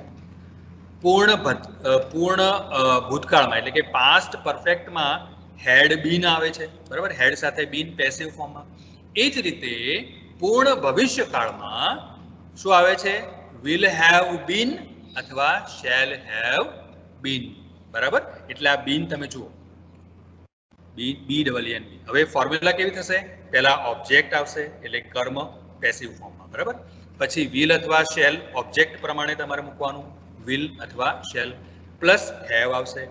A: પૂર્ણ ભૂતકાળમાં એટલે કે પાસ્ટ પરફેક્ટમાં હેડ બીન આવે છે, બરાબર? હેડ સાથે બીન પેસિવ ફોર્મમાં. એ જ રીતે પૂર્ણ ભવિષ્યકાળમાં શું આવે છે? વિલ હેવ બીન અથવા શેલ હેવ બીન, બરાબર? એટલે આ બીન તમે જુઓ, BEEN. હવે ફોર્મ્યુલા કેવી થશે? પહેલા ઓબ્જેક્ટ આવશે એટલે કર્મ પેસિવ ફોર્મમાં, બરાબર? પછી વિલ અથવા શેલ ઓબ્જેક્ટ પ્રમાણે તમારે મૂકવાનું, વિલ અથવા શેલ, પ્લસ હેવ આવશે.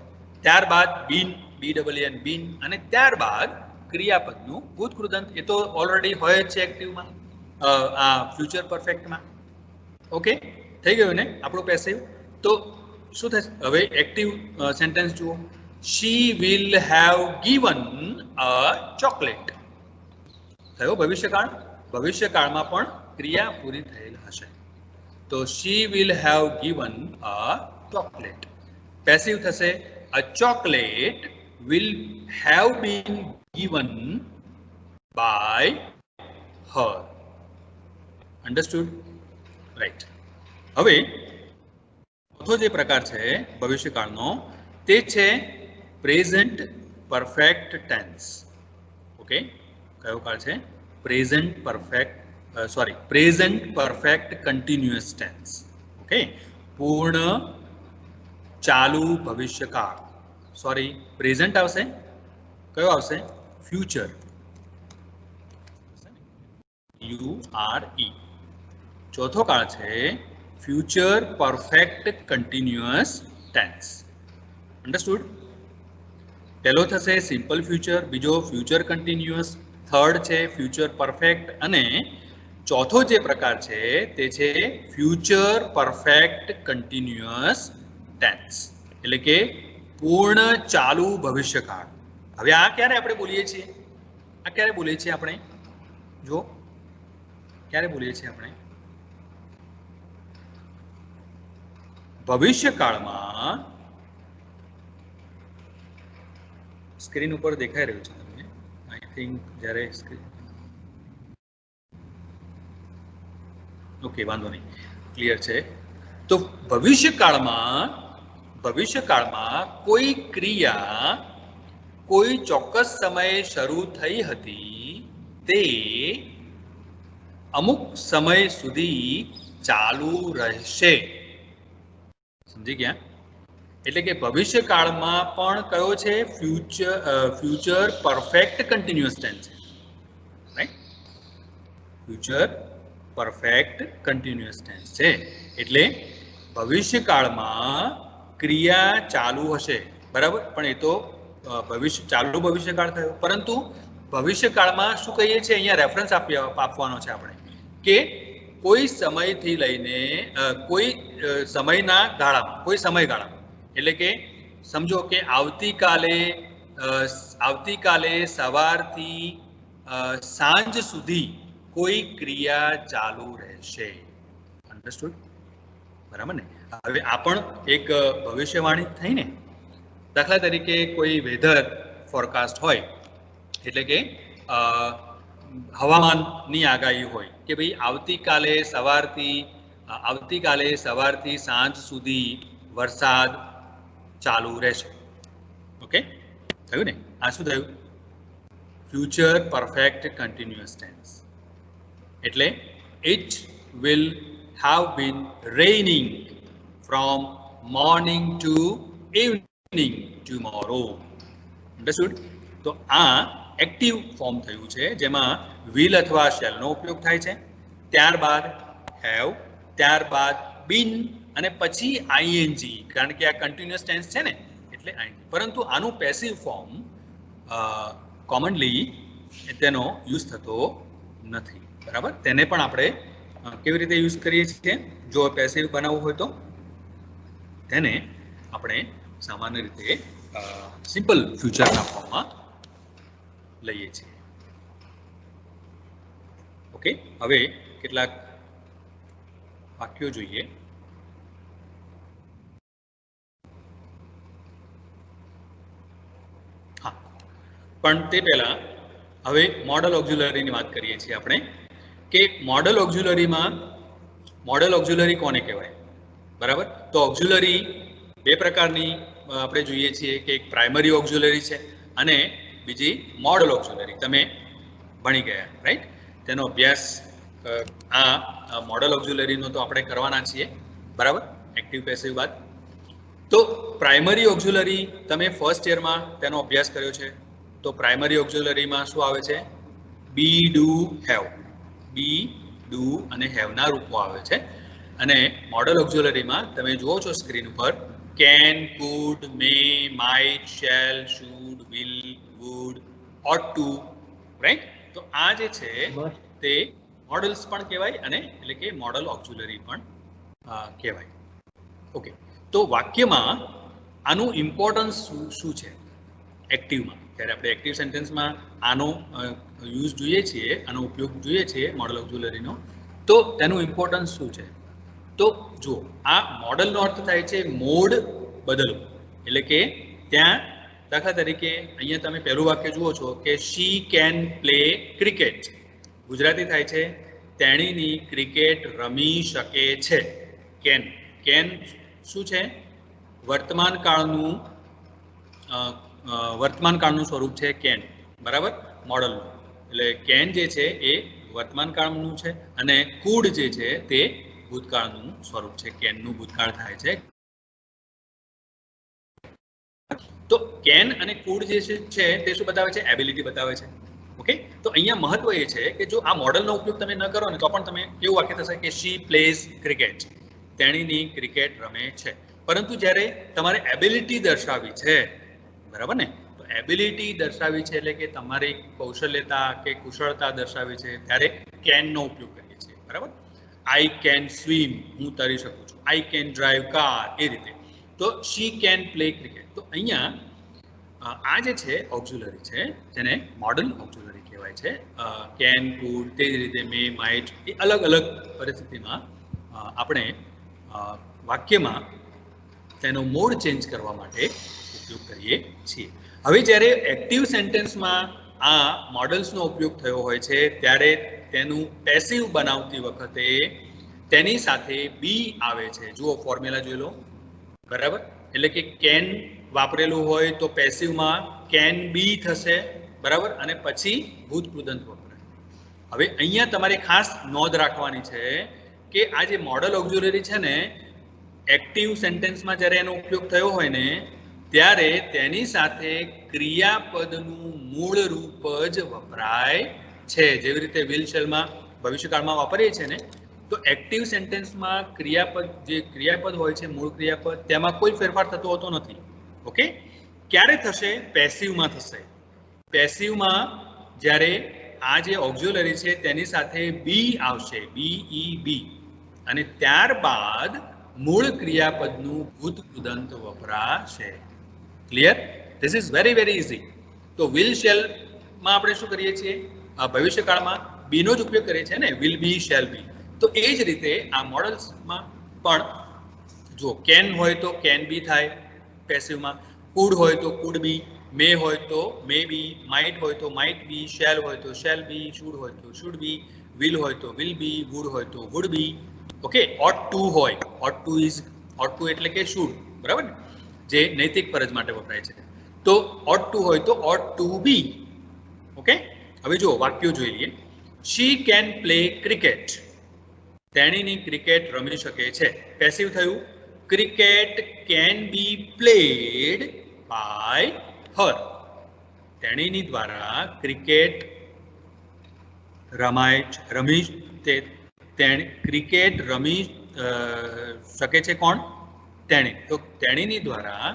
A: ત્યારબાદ બીન, BEEN બીન, અને ત્યારબાદ ક્રિયાપદનું ભૂતકૃદંત. એ તો ઓલરેડી હોય જ છે એક્ટિવમાં, આ ફ્યુચર પરફેક્ટમાં. ઓકે, થઈ ગયું ને આપણું પેસિવ? તો શું થશે હવે? એક્ટિવ સેન્ટેન્સ જુઓ. She will have given a chocolate. થયો ભવિષ્યકાળ. ભવિષ્યકાળમાં પણ ક્રિયા પૂરી થયેલ હશે. તો she will have given a chocolate. Passive થશે a chocolate will have been given by her. Understood? Right. હવે ચોથો જે પ્રકાર છે ભવિષ્યકાળનો તે છે પ્રેઝન્ટ પરફેક્ટ ટેન્સ. ઓકે, કયો કાળ છે? Present perfect continuous tense. Okay, પૂર્ણ ચાલુ ભવિષ્યકાળ. સોરી, પ્રેઝન્ટ આવશે. કયો આવશે? Future, URE. ચોથો કાળ છે future perfect continuous tense. Understood? પહેલો થશે સિમ્પલ ફ્યુચર, બીજો ફ્યુચર કન્ટિન્યુઅસ, થર્ડ છે ફ્યુચર પરફેક્ટ, અને ચોથો જે પ્રકાર છે તે છે ફ્યુચર પરફેક્ટ કન્ટિન્યુઅસ ટેન્સ, એટલે કે પૂર્ણ ચાલુ ભવિષ્યકાળ. હવે આ ક્યારે આપણે બોલીએ છીએ? આ ક્યારે બોલીએ છીએ આપણે? જો, ક્યારે બોલીએ છીએ આપણે? ભવિષ્યકાળમાં સ્ક્રીન ઉપર દેખાઈ રહ્યું છે તમને, આઈ થિંક. જ્યારે ઓકે, વાંધો નહીં, ક્લિયર છે. તો ભવિષ્યકાળમાં કોઈ ક્રિયા કોઈ ચોક્કસ સમયે શરૂ થઈ હતી તે અમુક સમય સુધી ચાલુ રહેશે. સમજી ગયા? એટલે કે ભવિષ્યકાળમાં પણ કયો છે? ફ્યુચર પરફેક્ટ કન્ટિન્યુઅસ ટેન્સ છે, right? Future perfect continuous tense છે. એટલે ભવિષ્યકાળમાં ક્રિયા ચાલુ હશે, બરાબર? પણ એ તો ચાલુ ભવિષ્યકાળ થયો. પરંતુ ભવિષ્યકાળમાં શું કહીએ છીએ? અહીંયા રેફરન્સ આપવાનો છે આપણે કે કોઈ સમયથી લઈને કોઈ સમયના ગાળામાં, કોઈ સમયગાળામાં, એટલે કે સમજો કે આવતીકાલે સવારથી સાંજ સુધી કોઈ ક્રિયા ચાલુ રહેશે. અન્ડરસ્ટુડ? બરાબર ને? હવે આ પણ એક ભવિષ્યવાણી થઈ ને. દાખલા તરીકે કોઈ વેધર ફોરકાસ્ટ હોય, એટલે કે હવામાનની આગાહી હોય કે ભાઈ આવતીકાલે સવારથી સાંજ સુધી વરસાદ ચાલુ રહેશે. ઓકે, થયું ને? આ શું થયું? Future perfect continuous tense. એટલે it will have been raining from morning to evening tomorrow. Understood? તો આ એક્ટિવ ફોર્મ થયું છે, જેમાં will અથવા shall નો ઉપયોગ થાય છે, ત્યારબાદ have, ત્યારબાદ been, અને પછી ing, કારણ કે આ કન્ટિન્યુઅસ ટેન્સ છે ને એટલે ing. પરંતુ આનું પેસિવ ફોર્મ કોમનલી તેનો યુઝ થતો નથી, બરાબર? તેને પણ આપણે કેવી રીતે યુઝ કરીએ છીએ? જો પેસિવ બનાવવું હોય તો તેને આપણે સામાન્ય રીતે સિમ્પલ ફ્યુચરના ફોર્મમાં લઈએ છીએ. ઓકે, હવે કેટલાક વાક્યો જોઈએ. પણ તે પહેલા હવે મોડલ ઓક્ઝિલરીની વાત કરીએ છીએ આપણે કે મોડલ ઓક્ઝિલરી કોને કહેવાય, બરાબર? તો ઓક્ઝિલરી બે પ્રકારની આપણે જોઈએ છીએ કે એક પ્રાઇમરી ઓક્ઝિલરી છે અને બીજી મોડલ ઓક્ઝિલરી. તમે ભણી ગયા, રાઈટ? તેનો અભ્યાસ આ મોડલ ઓક્ઝિલરીનો તો આપણે કરવાના છીએ, બરાબર? એક્ટિવ પેસિવ બાદ. તો પ્રાઇમરી ઓક્ઝિલરી તમે ફર્સ્ટ યરમાં તેનો અભ્યાસ કર્યો છે. તો પ્રાઇમરી ઓક્ઝિલરીમાં શું આવે છે? બી, ડુ, હેવ. બી, ડુ અને હેવના રૂપો આવે છે. અને મોડલ ઓક્ઝિલરીમાં તમે જુઓ છો સ્ક્રીન ઉપર can, could, may, might, shall, should, will, would, ought to, right? તો આ જે છે તે મોડલ્સ પણ કહેવાય અને એટલે કે મોડલ ઓક્ઝિલરી પણ કહેવાય. ઓકે, તો વાક્યમાં આનું ઇમ્પોર્ટન્સ શું છે એક્ટિવમાં? ત્યારે આપણે એક્ટિવ સેન્ટેન્સમાં આનો યુઝ જોઈએ છીએ, આનો ઉપયોગ જોઈએ છીએ મોડલ ઓક્ઝિલરીનો, તો તેનું ઇમ્પોર્ટન્સ શું છે? તો જુઓ, આ મોડલનો અર્થ થાય છે મોડ બદલવું. એટલે કે ત્યાં દાખલા તરીકે અહીંયા તમે પહેલું વાક્ય જુઓ છો કે she can play cricket. Gujarati થાય છે તેણીની ક્રિકેટ રમી શકે છે. કેન, કેન શું છે? વર્તમાન કાળનું સ્વરૂપ છે કેન, બરાબર? મોડલનું. એટલે કેન જે છે એ વર્તમાન કાળનું છે અને કુડ જે છે તે ભૂતકાળનું સ્વરૂપ છે. કેનનું ભૂતકાળ થાય છે. તો કેન અને કુડ જે છે તે શું બતાવે છે? એબિલિટી બતાવે છે. ઓકે, તો અહીંયા મહત્વ એ છે કે જો આ મોડલનો ઉપયોગ તમે ન કરો ને તો પણ તમે કેવું વાક્ય થશે કે શી પ્લેઝ ક્રિકેટ. તેણીની ક્રિકેટ રમે છે. પરંતુ જ્યારે તમારે એબિલિટી દર્શાવી છે, બરાબર ને? તો એબિલિટી દર્શાવી છે એટલે કે તમારી કૌશલ્યતા કે કુશળતા દર્શાવી છે ત્યારે કેનનો ઉપયોગ કરીએ છીએ, બરાબર? આઈ કેન સ્વિમ, હું તરી શકું છું. આઈ કેન ડ્રાઈવ કાર, એ રીતે. તો શી કેન પ્લે ક્રિકેટ. તો અહીંયા આ જે છે ઓક્ઝિલરી છે જેને મોડલ ઓક્ઝિલરી કહેવાય છે. કેન, કુડ, તે જ રીતે મે, માઇટ, એ અલગ અલગ પરિસ્થિતિમાં આપણે વાક્યમાં તેનો મોડ ચેન્જ કરવા માટે ઉપયોગ કરીએ છીએ. હવે જ્યારે એક્ટિવ સેન્ટેન્સમાં આ મોડલ્સનો ઉપયોગ થયો હોય છે ત્યારે તેનું પેસિવ બનાવતી વખતે તેની સાથે બી આવે છે. જુઓ ફોર્મ્યુલા જોઈ લો, બરાબર? એટલે કે કેન વાપરેલું હોય તો પેસિવમાં કેન બી થશે, બરાબર? અને પછી ભૂતકૃદંત વપરાય. હવે અહીંયા તમારે ખાસ નોંધ રાખવાની છે કે આ જે મોડલ ઓક્ઝિલરી છે ને, એક્ટિવ સેન્ટેન્સમાં જ્યારે એનો ઉપયોગ થયો હોય ને ત્યારે તેની સાથે ક્રિયાપદનું મૂળ રૂપ જ વપરાય છે. જેવી રીતે વિલ શેલમાં ભવિષ્યકાળમાં વાપરીએ છીએ ને, તો એક્ટિવ સેન્ટેન્સમાં જે ક્રિયાપદ હોય છે, મૂળ ક્રિયાપદ, તેમાં કોઈ ફેરફાર થતો હોતો નથી. ઓકે, ક્યારે થશે? પેસિવમાં થશે. પેસિવમાં જ્યારે આ જે ઓક્ઝિલરી છે તેની સાથે બી આવશે, BEB, અને ત્યારબાદ મૂળ ક્રિયાપદનું ભૂતકૃદંત વપરાશે. Clear? This is very very easy. તો વિલ શેલમાં આપણે શું કરીએ છીએ? ભવિષ્યકાળમાં બીનો જ ઉપયોગ કરીએ છીએ ને, વિલ બી, શેલ બી. તો એ જ રીતે આ મોડલ્સમાં પણ જો કેન હોય તો કેન બી થાય પેસિવમાં, કુડ હોય તો કુડ બી, મે હોય તો મે બી, માઇટ હોય તો માઇટ બી, શેલ હોય તો શેલ બી, શુડ હોય તો શુડ બી, વિલ હોય તો વિલ બી, વુડ હોય તો would be. Okay, ought to હોય, ઓટ ટુ એટલે કે શુડ, બરાબર ને? જે નૈતિક ફરજ માટે વપરાય છે. તો ઓટ ટુ હોય તો ઓટ ટુ બી. ઓકે, હવે જો વાક્યો જોઈ લઈએ. She can play cricket. તેણીની ક્રિકેટ રમી શકે છે. પેસિવ થયું. Cricket can be played by her. તેણીની દ્વારા ક્રિકેટ ક્રિકેટ રમી શકે છે. કોણ? તેણી. તો તેણીની દ્વારા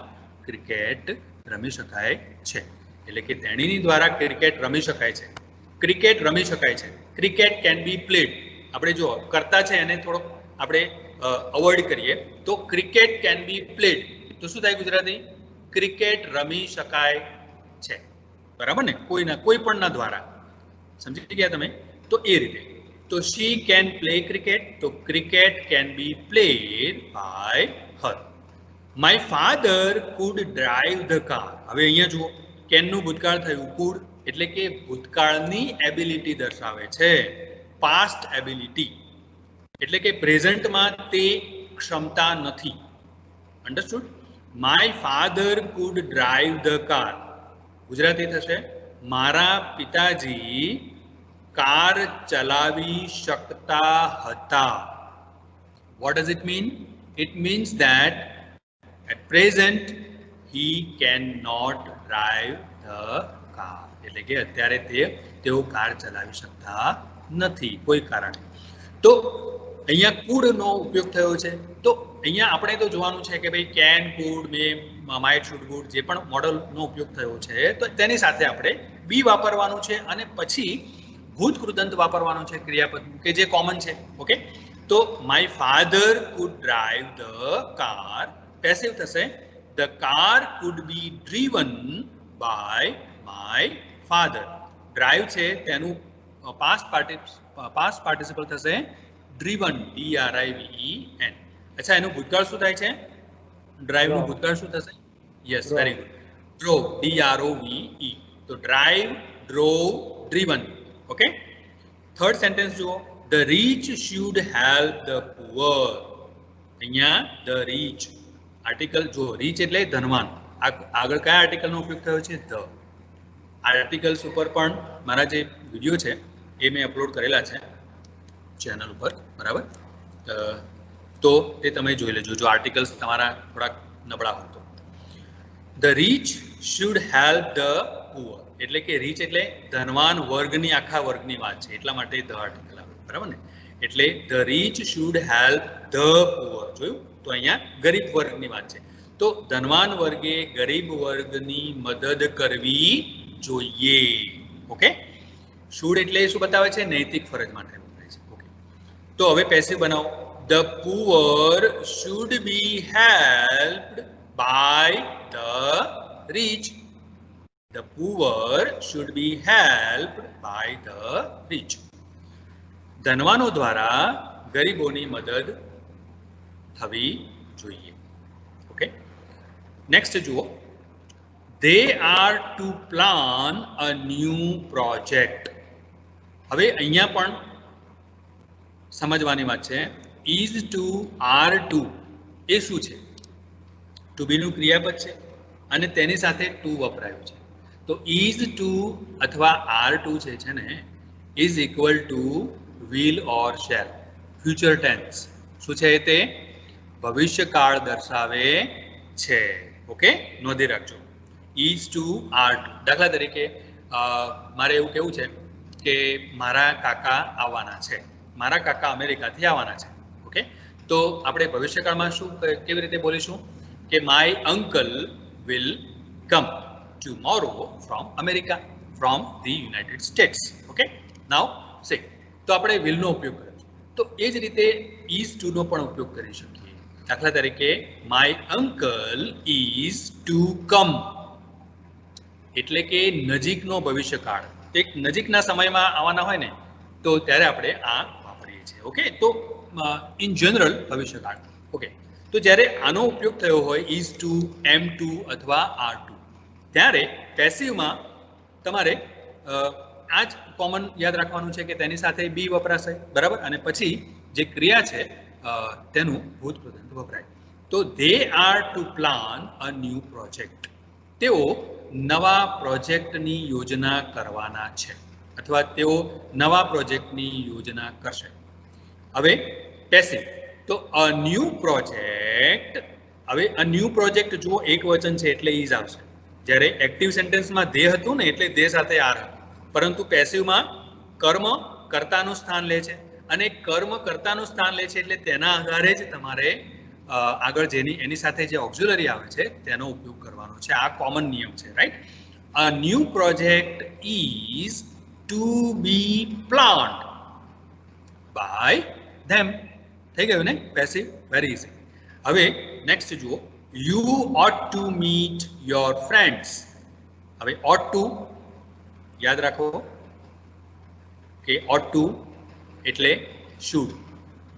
A: ક્રિકેટ રમી શકાય છે. એટલે કે તેણીની દ્વારા ક્રિકેટ રમી શકાય છે. ક્રિકેટ રમી શકાય છે. Cricket can be played. આપણે જો કરતા છે એને થોડોક આપણે અવોઇડ કરીએ તો ક્રિકેટ કેન બી પ્લેડ તો શું થાય ગુજરાતી? ક્રિકેટ રમી શકાય છે, બરાબર ને? કોઈ પણ ના દ્વારા. સમજી ગયા તમે? તો એ રીતે. તો શી કેન પ્લે ક્રિકેટ, તો cricket can be played by her. My father could drive the car. હવે અહીંયા જુઓ કેનનું ભૂતકાળ થયું કુડ, એટલે કે ભૂતકાળની એબિલિટી દર્શાવે છે. પાસ્ટ એબિલિટી એટલે કે પ્રેઝન્ટમાં તે ક્ષમતા નથી. Understood? My father could drive the car. Gujarati થશે મારા પિતાજી કાર ચલાવી શકતા હતા. What does it mean? It means that at present he cannot drive the car. એટલે કે અત્યારે તેઓ કાર ચલાવી શકતા નથી કોઈ કારણે. તો અહીંયા કુડ નો ઉપયોગ થયો છે. તો અહીંયા આપણે તો જોવાનું છે કે ભાઈ can, could, may, might, should, would જે પણ મોડલનો ઉપયોગ થયો છે તો તેની સાથે આપણે બી વાપરવાનું છે અને પછી ભૂત કૃદંત વાપરવાનું છે ક્રિયાપદ કે જે કોમન છે. ઓકે, તો my father could drive the car. Passive થશે the car could be driven by my father. Drive છે તેનું પાસ્ટ પાર્ટિસિપલ થશે ડ્રીવન, DRIVEN. અચ્છા, એનું ભૂતકાળ શું થાય છે? ડ્રાઈવ નું ભૂતકાળ શું થશે? Yes, very good. ડ્રોવ, DROVE. તો drive, ડ્રોવ, driven. Okay, third sentence જુઓ. The rich should help the poor. અહીંયા the rich આર્ટિકલ જો રીચ એટલે ધનવાન. આગળ કયા આર્ટિકલનો ઉપયોગ થયો છે? ધ. આર્ટિકલ્સ ઉપર પણ મારા જે વિડીયો છે એ મેં અપલોડ કરેલા છે ચેનલ ઉપર, બરાબર? તો તે તમે જોઈ લેજો જો આર્ટિકલ્સ તમારા થોડાક નબળા હોય તો. The rich should help the poor એટલે કે રીચ એટલે ધનવાન વર્ગની, આખા વર્ગની વાત છે એટલા માટે ધ આર્ટિકલ આવે, બરાબર ને? એટલે the rich should help the poor. જોયું? તો અહીંયા ગરીબ વર્ગની વાત છે. તો ધનવાન વર્ગે ગરીબ વર્ગની મદદ કરવી જોઈએ. ઓકે, શુડ એટલે શું બતાવે છે? નૈતિક ફરજ માટે વપરાય છે. ઓકે, તો હવે પેસિવ બનાવો. The poor should be helped by the rich. The poor should be helped by the rich. ધનવાનો દ્વારા ગરીબોની મદદ થવી જોઈએ. ઓકે, નેક્સ્ટ જુઓ. They are to plan a new project. હવે અહીંયા પણ સમજવાની વાત છે. is to, are to એ શું છે? to be નું ક્રિયાપદ છે અને તેની સાથે to વપરાયું છે. તો is to અથવા are to છે ને is equal to will or shall. Future tense શું છે? તે ભવિષ્યકાળ દર્શાવે છે. ઓકે, નોંધી રાખજો. is to, are to. દાખલા તરીકે મારે એવું કેવું છે કે મારા કાકા આવવાના છે. મારા કાકા અમેરિકાથી આવવાના છે. ઓકે, તો આપણે ભવિષ્યકાળમાં શું કેવી રીતે બોલીશું કે my uncle will come tomorrow from America, from the United States. Okay, now say. તો આપણે will નો ઉપયોગ કર્યો. તો એ જ રીતે is to નો પણ ઉપયોગ કરી શકીએ. દાખલા તરીકે my uncle is to come એટલે કે નજીકનો ભવિષ્યકાળ. એક નજીકના સમયમાં આવવાના હોય ને તો ત્યારે આપણે આ વાપરીએ છીએ. ઓકે, તો ઇન જનરલ ભવિષ્યકાળ. ઓકે, તો જ્યારે આનો ઉપયોગ થયો હોય is to, am to અથવા are to ત્યારે પેસિવમાં તમારે આ જ કોમન યાદ રાખવાનું છે કે તેની સાથે બી વપરાશે, બરાબર? અને પછી જે ક્રિયા છે તેનું ભૂત કૃદંત વપરાય. તો they are to plan a new project. તેઓ નવા પ્રોજેક્ટની યોજના કરવાના છે અથવા તેઓ નવા પ્રોજેક્ટની યોજના કરશે. હવે પેસિવ તો a new project. હવે a new project જુઓ એક વચન છે એટલે is આવશે. જ્યારે એક્ટિવ સેન્ટેન્સમાં ધે હતું ને એટલે ધે સાથે આર હતું, પરંતુ પેસિવમાં કર્મ કર્તાનું સ્થાન લે છે અને કર્મ કર્તાનું સ્થાન લે છે એટલે તેના આધારે જ તમારે આગળ એની સાથે જે ઓક્ઝિલરી આવે છે તેનો ઉપયોગ કરવાનો છે. આ કોમન નિયમ છે, right? A new project is to be planned by them. થઈ ગયું ને પેસિવ? Very easy. હવે નેક્સ્ટ જુઓ. You ought to meet your friends. હવે ought to યાદ રાખો કે ought to એટલે should,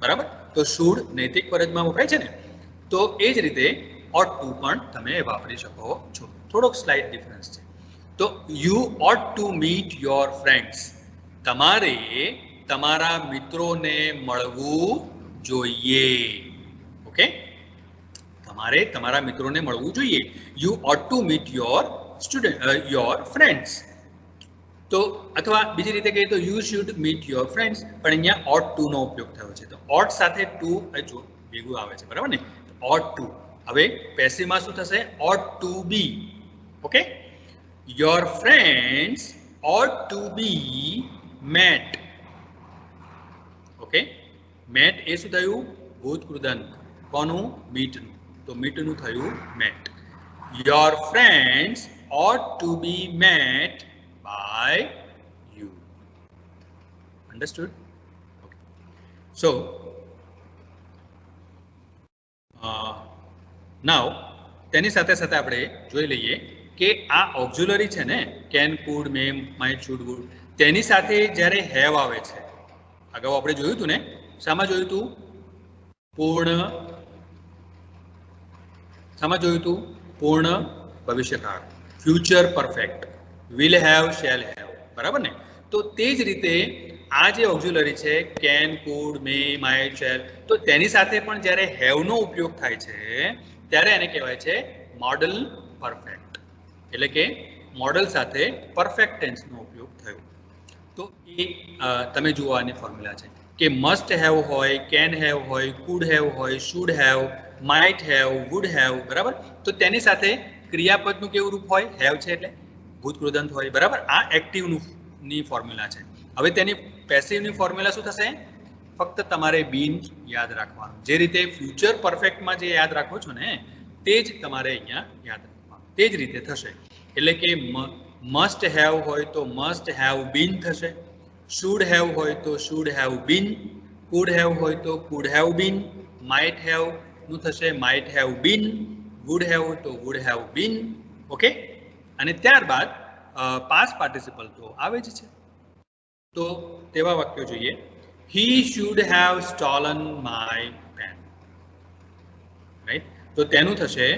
A: બરાબર? તો should નૈતિક ફરજમાં વપરાય છે ને, તો એ જ રીતે ought to પણ તમે વાપરી શકો છો. થોડોક સ્લાઇટ ડિફરન્સ છે. તો you oat to meet your friends. તમારે તમારા મિત્રોને મળવું જોઈએ. ઓકે, તમારે તમારા મિત્રોને મળવું જોઈએ. You oat to meet your friends. તો અથવા બીજી રીતે કહીએ તો you should meet your friends, પણ અહીંયા ઓટ ટુ નો ઉપયોગ થયો છે. તો ઓટ સાથે ટુ ભેગું આવે છે, બરાબર ને? Ought to. હવે પેસિવમાં શું થશે? Ought to be. Okay, your friends ought to be met. Okay, met એ શું થયું? ભૂતકૃદંત. કોનું? મીટનું. તો મીટનું થયું met. Your friends ought to be met by you. Understood? Okay. So now તેની સાથે સાથે આપણે જોઈ લઈએ કે આ ઓક્ઝિલરી છે ને, can, could, may, might, should, would, તેની સાથે જ્યારે હેવ આવે છે, અગાઉ આપણે જોયું હતું ને, શામાં જોયું હતું? શામાં જોયું હતું? પૂર્ણ ભવિષ્યકાળ, future perfect, will have, shall have, બરાબર ને? તો તે જ રીતે આ જે ઓક્ઝિલરી છે, can, could, may, might, shall, તો તેની સાથે પણ જ્યારે હેવનો ઉપયોગ થાય છે ત્યારે એને કહેવાય છે મોડલ પરફેક્ટ. એટલે કે મોડલ સાથે પરફેક્ટ ટેન્સનો ઉપયોગ થયો. તો એ તમે જુઓ આની ફોર્મ્યુલા છે કે મસ્ટ હેવ હોય, કેન હેવ હોય, કુડ હેવ હોય, should have, might have, would have, બરાબર? તો તેની સાથે ક્રિયાપદનું કેવું રૂપ હોય? હેવ છે એટલે ભૂતકૃદંત હોય, બરાબર? આ એક્ટિવની ફોર્મ્યુલા છે. હવે તેની પેસિવની ફોર્મ્યુલા શું થશે? ફક્ત તમારે બીન યાદ રાખવાનું. જે રીતે ફ્યુચર પરફેક્ટમાં જે યાદ રાખો છો ને, તે જ તમારે અહીંયા યાદ રાખવાનું. તે જ રીતે થશે. એટલે કે મસ્ટ હેવ હોય તો મસ્ટ હેવ બીન થશે. શુડ હેવ હોય તો should have been. Could have હોય તો could have been. Might have નું થશે might have been. Would have તો વુડ હેવ બીન. ઓકે, અને ત્યારબાદ પાસ્ટ પાર્ટિસિપલ તો આવે જ છે. તો તેવા વાક્યો જોઈએ. He should have stolen my pen. Right? તો તેનું થશે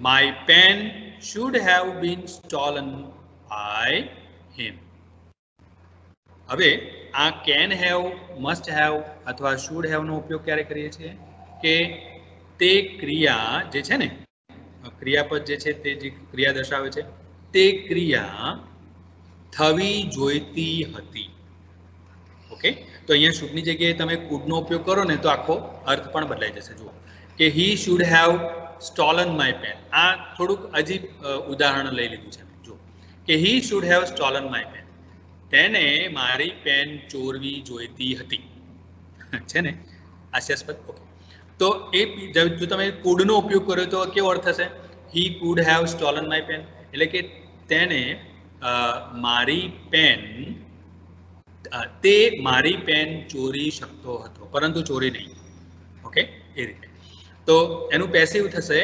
A: my pen should have been stolen by him. હવે આ કેન હેવ, મસ્ટ હેવ અથવા શુડ હેવ નો ઉપયોગ ક્યારે કરીએ છીએ? કે તે ક્રિયા જે છે ને, ક્રિયાપદ જે છે, તે જે ક્રિયા દર્શાવે છે, તે ક્રિયા થવી જોઈતી હતી. ઓકે, તો અહીંયા શુડની જગ્યાએ તમે કુડનો ઉપયોગ કરો ને તો આખો અર્થ પણ બદલાઈ જશે. જુઓ કે he should have stolen my pen. આ થોડુંક અજીબ ઉદાહરણ લઈ લીધું છે. જુઓ કે he should have stolen my pen. તેને મારી પેન ચોરવી જોઈતી હતી. છે ને હાસ્યાસ્પદ? ઓકે, તો એ જો તમે કુડનો ઉપયોગ કર્યો તો કેવો અર્થ થશે? He could have stolen my pen. એટલે કે તેને મારી પેન, તે મારી પેન ચોરી શકતો હતો પરંતુ ચોરી નહીં. ઓકે, એ રીતે. તો એનું પેસિવ થશે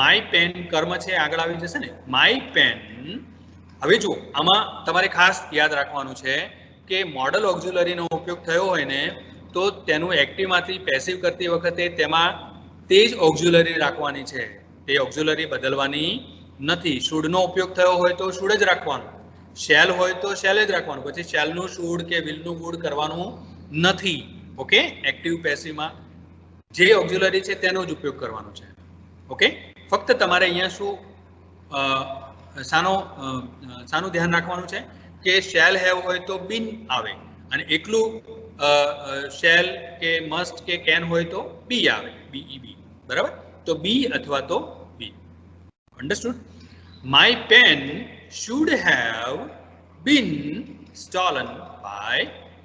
A: માય પેન. કર્મ છે આગળ આવી જશે ને, માય પેન. હવે જુઓ, આમાં તમારે ખાસ યાદ રાખવાનું છે કે મોડલ ઓક્ઝિલરીનો ઉપયોગ થયો હોય ને તો તેનું એક્ટિવમાંથી પેસિવ કરતી વખતે તેમાં તે જ ઓક્ઝિલરી રાખવાની છે. તે ઓક્ઝિલરી બદલવાની નથી. શુડનો ઉપયોગ થયો હોય તો શુડ જ રાખવાનું. શેલ હોય તો શેલ જ રાખવાનું. પછી શેલનું શુડ કે વિલનું વુડ કરવાનું નથી. ઓકે, એક્ટિવ પેસિવમાં જે ઓક્ઝિલરી છે તેનો જ ઉપયોગ કરવાનો છે. ઓકે, ફક્ત તમારે અહીંયા શું શાનું ધ્યાન રાખવાનું છે કે શેલ હેવ હોય તો બીન આવે, અને એકલું શેલ કે મસ્ટ કે કેન હોય તો બી આવે, બીઈ, બરાબર? તો બી અથવા તો be. Understood? My pen should have been stolen by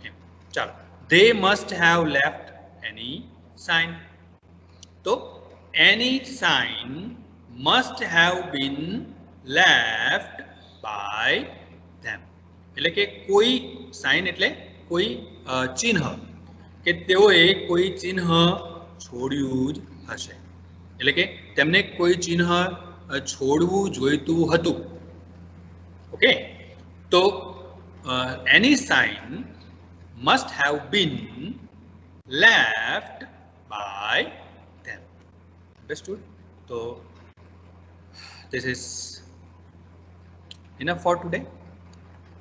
A: him. ચાલો, they must have left any sign. તો any sign must have been left by them. એટલે કે કોઈ સાઇન એટલે કોઈ ચિહ્ન, કે તેઓએ કોઈ ચિહ્ન છોડ્યું જ હશે. એટલે કે તેમને કોઈ ચિહ્ન છોડવું જોઈતું હતું. ઓકે, તો any sign must have been left by them. Understood? So this is Enough for today?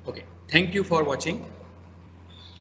A: Okay. Thank you for watching.